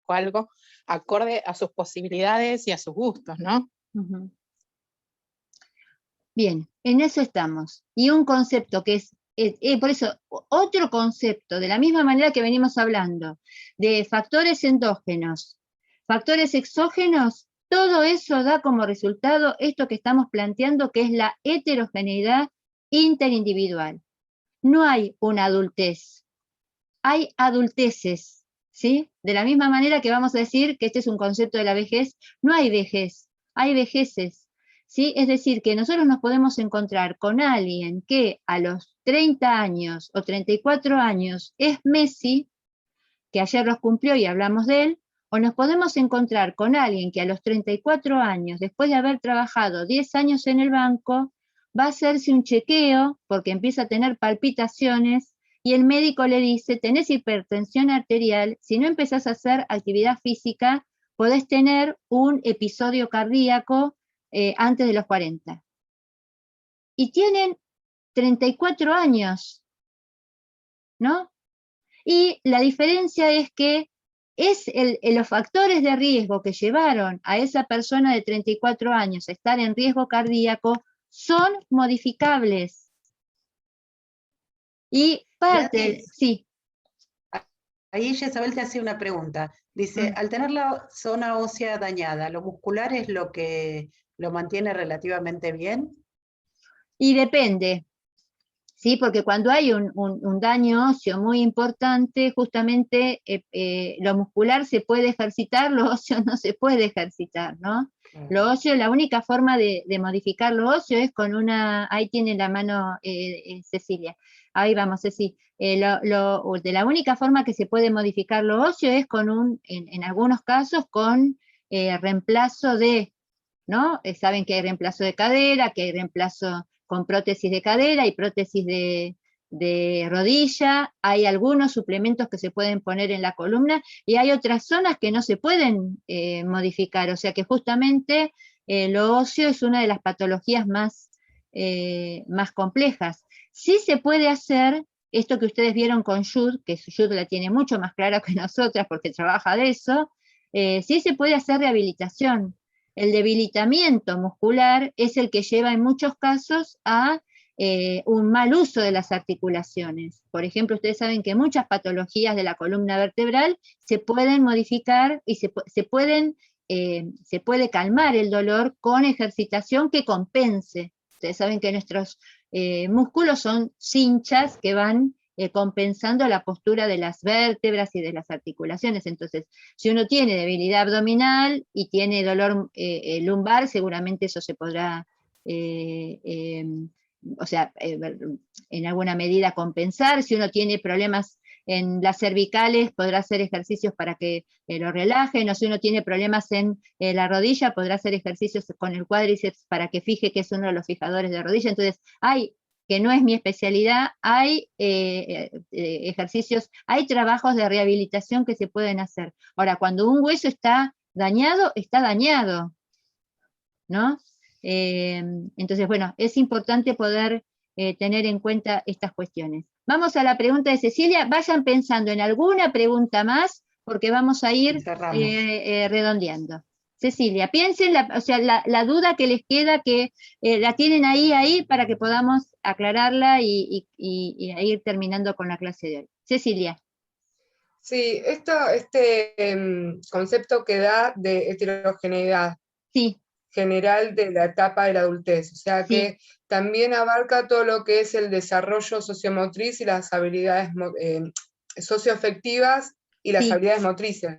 algo acorde a sus posibilidades y a sus gustos, ¿no? Bien, en eso estamos. Y un concepto que es, por eso, otro concepto, de la misma manera que venimos hablando, de factores endógenos, factores exógenos, todo eso da como resultado esto que estamos planteando, que es la heterogeneidad interindividual. No hay una adultez, hay adulteces, ¿sí? De la misma manera que vamos a decir que este es un concepto de la vejez, no hay vejez, hay vejeces, ¿sí? Es decir, que nosotros nos podemos encontrar con alguien que a los 30 años o 34 años es Messi, que ayer los cumplió y hablamos de él, o nos podemos encontrar con alguien que a los 34 años, después de haber trabajado 10 años en el banco, va a hacerse un chequeo porque empieza a tener palpitaciones y el médico le dice, tenés hipertensión arterial, si no empezás a hacer actividad física, podés tener un episodio cardíaco antes de los 40. Y tienen 34 años, ¿no? Y la diferencia es que los factores de riesgo que llevaron a esa persona de 34 años a estar en riesgo cardíaco son modificables. Y parte, sí. Ahí Isabel te hace una pregunta. Dice, al tener la zona ósea dañada, ¿lo muscular es lo que lo mantiene relativamente bien? Y depende, ¿sí? Porque cuando hay un daño óseo muy importante, justamente lo muscular se puede ejercitar, lo óseo no se puede ejercitar, ¿no? Claro. Lo óseo, la única forma de modificar lo óseo es con ahí tiene la mano Cecilia, ahí vamos, Ceci. De la única forma que se puede modificar lo óseo es en algunos casos, con reemplazo de, ¿no? Saben que hay reemplazo de cadera, que hay reemplazo con prótesis de cadera y prótesis de rodilla, hay algunos suplementos que se pueden poner en la columna y hay otras zonas que no se pueden modificar, o sea que justamente lo óseo es una de las patologías más complejas. Sí se puede hacer esto que ustedes vieron con Jude, que Jude la tiene mucho más clara que nosotras porque trabaja de eso, sí se puede hacer rehabilitación. El debilitamiento muscular es el que lleva en muchos casos a un mal uso de las articulaciones. Por ejemplo, ustedes saben que muchas patologías de la columna vertebral se pueden modificar y se puede calmar el dolor con ejercitación que compense. Ustedes saben que nuestros músculos son cinchas que van compensando la postura de las vértebras y de las articulaciones. Entonces, si uno tiene debilidad abdominal y tiene dolor lumbar, seguramente eso se podrá, en alguna medida compensar. Si uno tiene problemas en las cervicales, podrá hacer ejercicios para que lo relajen, o si uno tiene problemas en la rodilla, podrá hacer ejercicios con el cuádriceps para que fije, que es uno de los fijadores de rodilla. Entonces, que no es mi especialidad, hay ejercicios, hay trabajos de rehabilitación que se pueden hacer. Ahora, cuando un hueso está dañado, ¿no? Entonces, bueno, es importante poder tener en cuenta estas cuestiones. Vamos a la pregunta de Cecilia. Vayan pensando en alguna pregunta más, porque vamos a ir redondeando. Cecilia, piensen la duda que les queda, que la tienen ahí para que podamos aclararla y ir terminando con la clase de hoy. Cecilia. Sí, este concepto que da de heterogeneidad. Sí. General de la etapa de la adultez, o sea que también abarca todo lo que es el desarrollo sociomotriz y las habilidades socioafectivas y las habilidades motrices.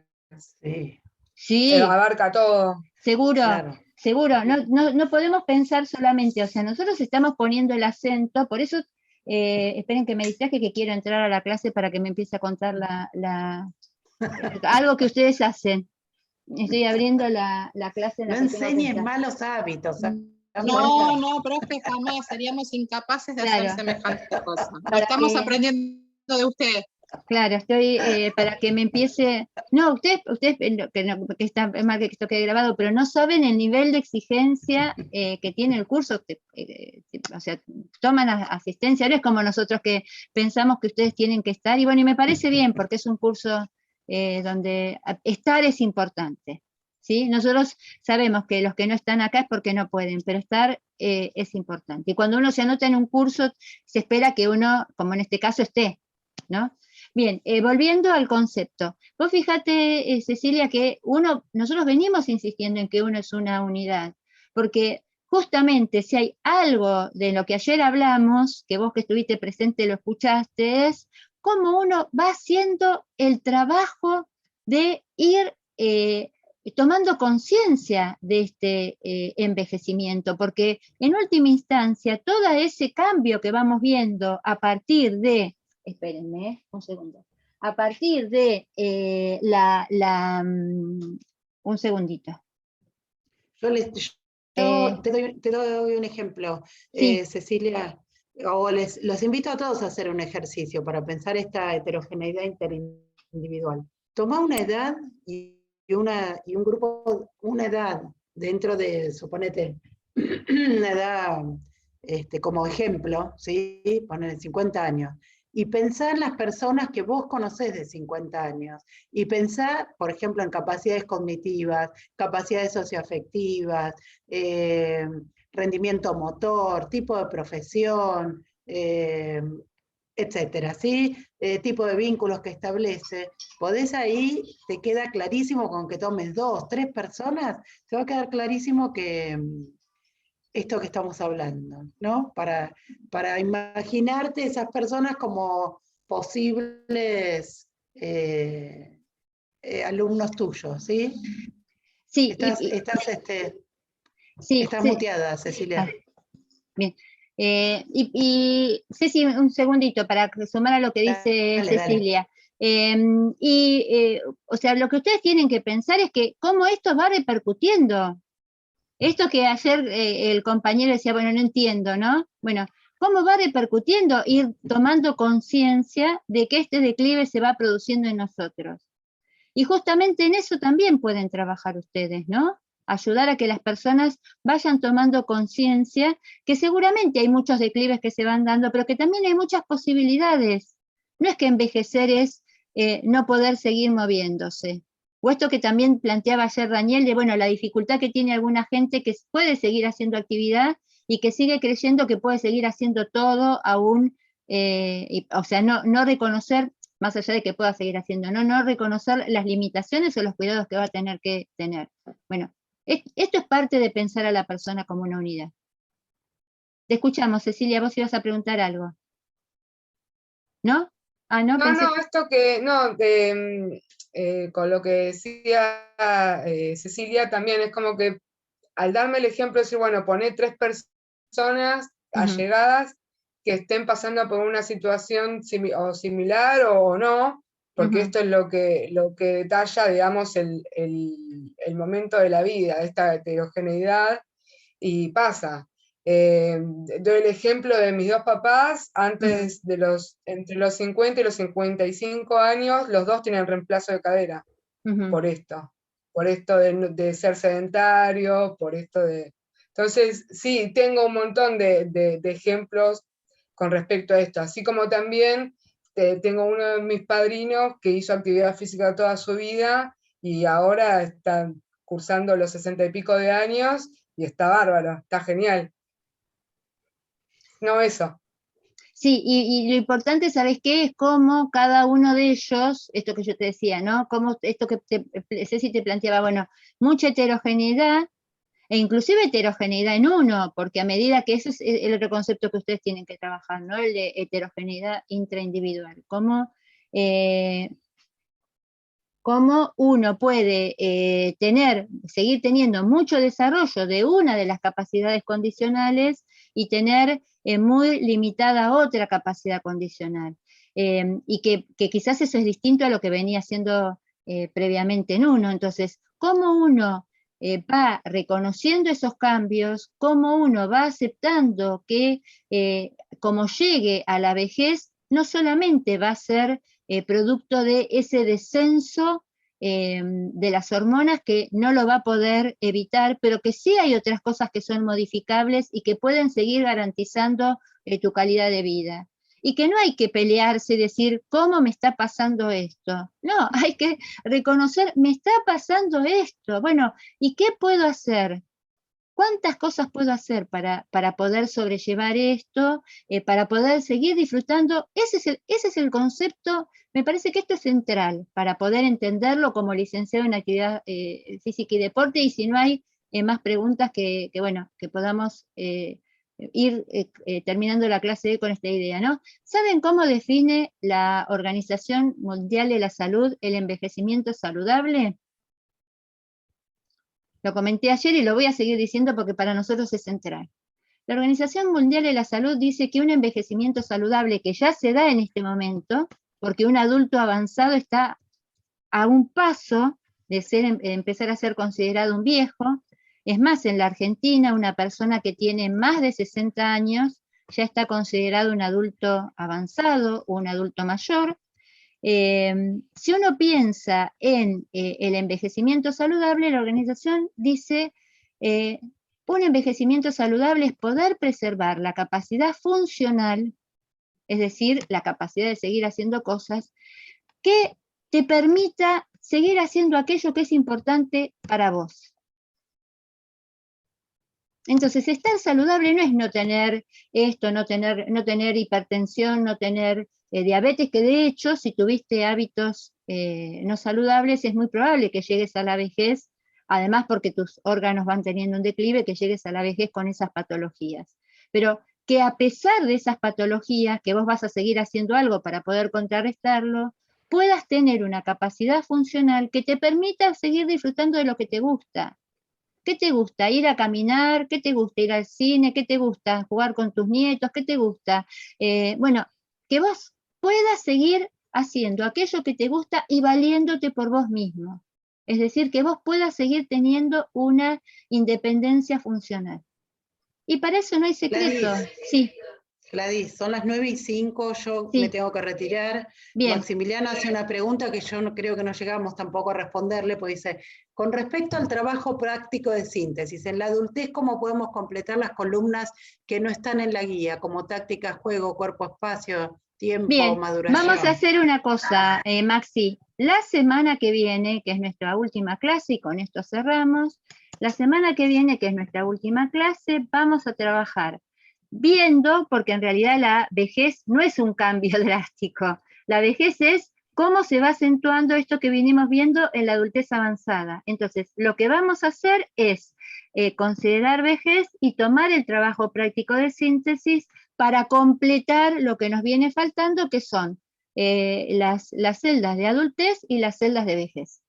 Sí. Abarca todo. Seguro, claro. Seguro. No podemos pensar solamente, o sea, nosotros estamos poniendo el acento, por eso, esperen que me distraje, que quiero entrar a la clase para que me empiece a contar algo que ustedes hacen. Estoy abriendo la clase en la no enseñen malos hábitos. No, profe, jamás seríamos incapaces de hacer semejante cosa. Lo estamos aprendiendo de usted. Claro, estoy para que me empiece. No, ustedes que está mal que esto quede grabado, pero no saben el nivel de exigencia que tiene el curso. O sea, toman asistencia, no es como nosotros que pensamos que ustedes tienen que estar, y bueno, y me parece bien, porque es un curso donde estar es importante, ¿sí? Nosotros sabemos que los que no están acá es porque no pueden, pero estar es importante. Y cuando uno se anota en un curso, se espera que uno, como en este caso, esté, ¿no? Bien, volviendo al concepto. Vos fíjate, Cecilia, que nosotros venimos insistiendo en que uno es una unidad, porque justamente si hay algo de lo que ayer hablamos, que vos que estuviste presente lo escuchaste, es cómo uno va haciendo el trabajo de ir tomando conciencia de este envejecimiento, porque en última instancia todo ese cambio que vamos viendo a partir de, espérenme un segundo, a partir de un segundito. Te doy un ejemplo, Cecilia, los invito a todos a hacer un ejercicio para pensar esta heterogeneidad interindividual. Toma una edad y un grupo, una edad dentro de, suponete, una edad como ejemplo, ¿sí? Poner 50 años. Y pensar en las personas que vos conocés de 50 años. Y pensar, por ejemplo, en capacidades cognitivas, capacidades socioafectivas, rendimiento motor, tipo de profesión, etcétera, ¿sí? Tipo de vínculos que establece. Podés ahí, te queda clarísimo con que tomes 2, 3 personas, te va a quedar clarísimo que esto que estamos hablando, ¿no? Para imaginarte esas personas como posibles alumnos tuyos, ¿sí? Sí. Estás muteada, Cecilia. Bien. Ceci, un segundito para sumar a lo que dice Cecilia. O sea, lo que ustedes tienen que pensar es que cómo esto va repercutiendo. Esto que ayer el compañero decía, bueno, no entiendo, ¿no? Bueno, ¿cómo va repercutiendo? Ir tomando conciencia de que este declive se va produciendo en nosotros. Y justamente en eso también pueden trabajar ustedes, ¿no? ayudar a que las personas vayan tomando conciencia, que seguramente hay muchos declives que se van dando, pero que también hay muchas posibilidades. No es que envejecer es no poder seguir moviéndose. O esto que también planteaba ayer Daniel, de bueno, la dificultad que tiene alguna gente que puede seguir haciendo actividad y que sigue creyendo que puede seguir haciendo todo aún, o sea, no reconocer, más allá de que pueda seguir haciendo, no reconocer las limitaciones o los cuidados que va a tener que tener. Bueno, esto es parte de pensar a la persona como una unidad. Te escuchamos, Cecilia, vos ibas a preguntar algo. ¿No? Ah, no, pensé No, esto que, no, con lo que decía Cecilia también es como que al darme el ejemplo de decir, bueno, poné 3 personas allegadas que estén pasando por una situación similar o no, porque esto es lo que detalla, digamos, el momento de la vida, esta heterogeneidad, y pasa. Doy el ejemplo de mis 2 papás, antes de entre los 50 y los 55 años, los 2 tienen reemplazo de cadera, por esto de ser sedentario, por esto de... Entonces, sí, tengo un montón de ejemplos con respecto a esto, así como también tengo uno de mis padrinos que hizo actividad física toda su vida y ahora está cursando los 60 y pico de años y está bárbaro, está genial. No, eso. Sí, y lo importante, ¿sabes qué? Es cómo cada uno de ellos, esto que yo te decía, ¿no? Cómo esto que Ceci te planteaba, bueno, mucha heterogeneidad, e inclusive heterogeneidad en uno, porque a medida que ese es el otro concepto que ustedes tienen que trabajar, ¿no? El de heterogeneidad intraindividual. Cómo uno puede seguir teniendo mucho desarrollo de una de las capacidades condicionales y tener muy limitada otra capacidad condicional. Y que quizás eso es distinto a lo que venía haciendo previamente en uno. Entonces, cómo uno va reconociendo esos cambios, cómo uno va aceptando que como llegue a la vejez, no solamente va a ser producto de ese descenso de las hormonas que no lo va a poder evitar, pero que sí hay otras cosas que son modificables y que pueden seguir garantizando tu calidad de vida. Y que no hay que pelearse y decir, ¿cómo me está pasando esto? No, hay que reconocer, me está pasando esto. Bueno, ¿y qué puedo hacer? ¿Cuántas cosas puedo hacer para poder sobrellevar esto, para poder seguir disfrutando? Ese es el concepto, me parece que esto es central para poder entenderlo como licenciado en actividad física y deporte, y si no hay más preguntas que podamos ir terminando la clase con esta idea, ¿no? ¿Saben cómo define la Organización Mundial de la Salud el envejecimiento saludable? Lo comenté ayer y lo voy a seguir diciendo porque para nosotros es central. La Organización Mundial de la Salud dice que un envejecimiento saludable que ya se da en este momento, porque un adulto avanzado está a un paso de empezar a ser considerado un viejo. Es más, en la Argentina, una persona que tiene más de 60 años ya está considerado un adulto avanzado o un adulto mayor. Si uno piensa en el envejecimiento saludable, la organización dice, un envejecimiento saludable es poder preservar la capacidad funcional, es decir, la capacidad de seguir haciendo cosas, que te permita seguir haciendo aquello que es importante para vos. Entonces, estar saludable no es no tener esto, no tener hipertensión, no tener diabetes, que de hecho, si tuviste hábitos no saludables, es muy probable que llegues a la vejez, además porque tus órganos van teniendo un declive, que llegues a la vejez con esas patologías. Pero que a pesar de esas patologías, que vos vas a seguir haciendo algo para poder contrarrestarlo, puedas tener una capacidad funcional que te permita seguir disfrutando de lo que te gusta. ¿Qué te gusta? ¿Ir a caminar? ¿Qué te gusta? ¿Ir al cine? ¿Qué te gusta? ¿Jugar con tus nietos? ¿Qué te gusta? Bueno, que vos puedas seguir haciendo aquello que te gusta y valiéndote por vos mismo. Es decir, que vos puedas seguir teniendo una independencia funcional. Y para eso no hay secreto. Sí. Gladys, son las 9:05, yo Sí. me tengo que retirar. Bien, Maximiliano hace una pregunta que yo no creo que no llegamos tampoco a responderle, pues dice, con respecto al trabajo práctico de síntesis, en la adultez, ¿cómo podemos completar las columnas que no están en la guía, como táctica, juego, cuerpo-espacio, tiempo, bien. maduración? Vamos a hacer una cosa, Maxi. La semana que viene, que es nuestra última clase, y con esto cerramos, la semana que viene, que es nuestra última clase, vamos a trabajar viendo, porque en realidad la vejez no es un cambio drástico, la vejez es cómo se va acentuando esto que vinimos viendo en la adultez avanzada. Entonces, lo que vamos a hacer es considerar vejez y tomar el trabajo práctico de síntesis para completar lo que nos viene faltando, que son las celdas de adultez y las celdas de vejez.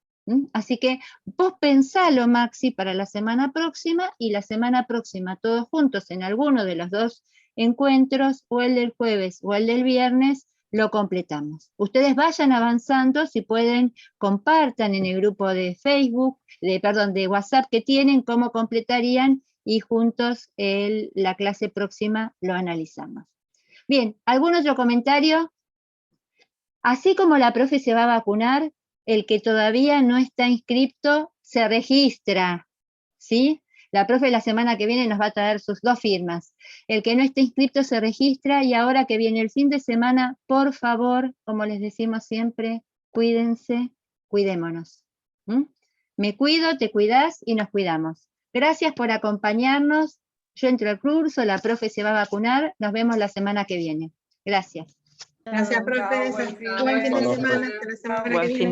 Así que vos pensalo, Maxi, para la semana próxima, y la semana próxima todos juntos en alguno de los dos encuentros, o el del jueves o el del viernes, lo completamos. Ustedes vayan avanzando, si pueden, compartan en el grupo de Facebook, de WhatsApp que tienen, cómo completarían, y juntos la clase próxima lo analizamos. Bien, ¿algún otro comentario? Así como la profe se va a vacunar, el que todavía no está inscripto se registra, ¿sí? La profe la semana que viene nos va a traer sus 2 firmas. El que no esté inscripto se registra, y ahora que viene el fin de semana, por favor, como les decimos siempre, cuídense, cuidémonos. Me cuido, te cuidás y nos cuidamos. Gracias por acompañarnos. Yo entro al curso, la profe se va a vacunar. Nos vemos la semana que viene. Gracias. Gracias, profe. Buen fin de semana. Hasta la semana que viene.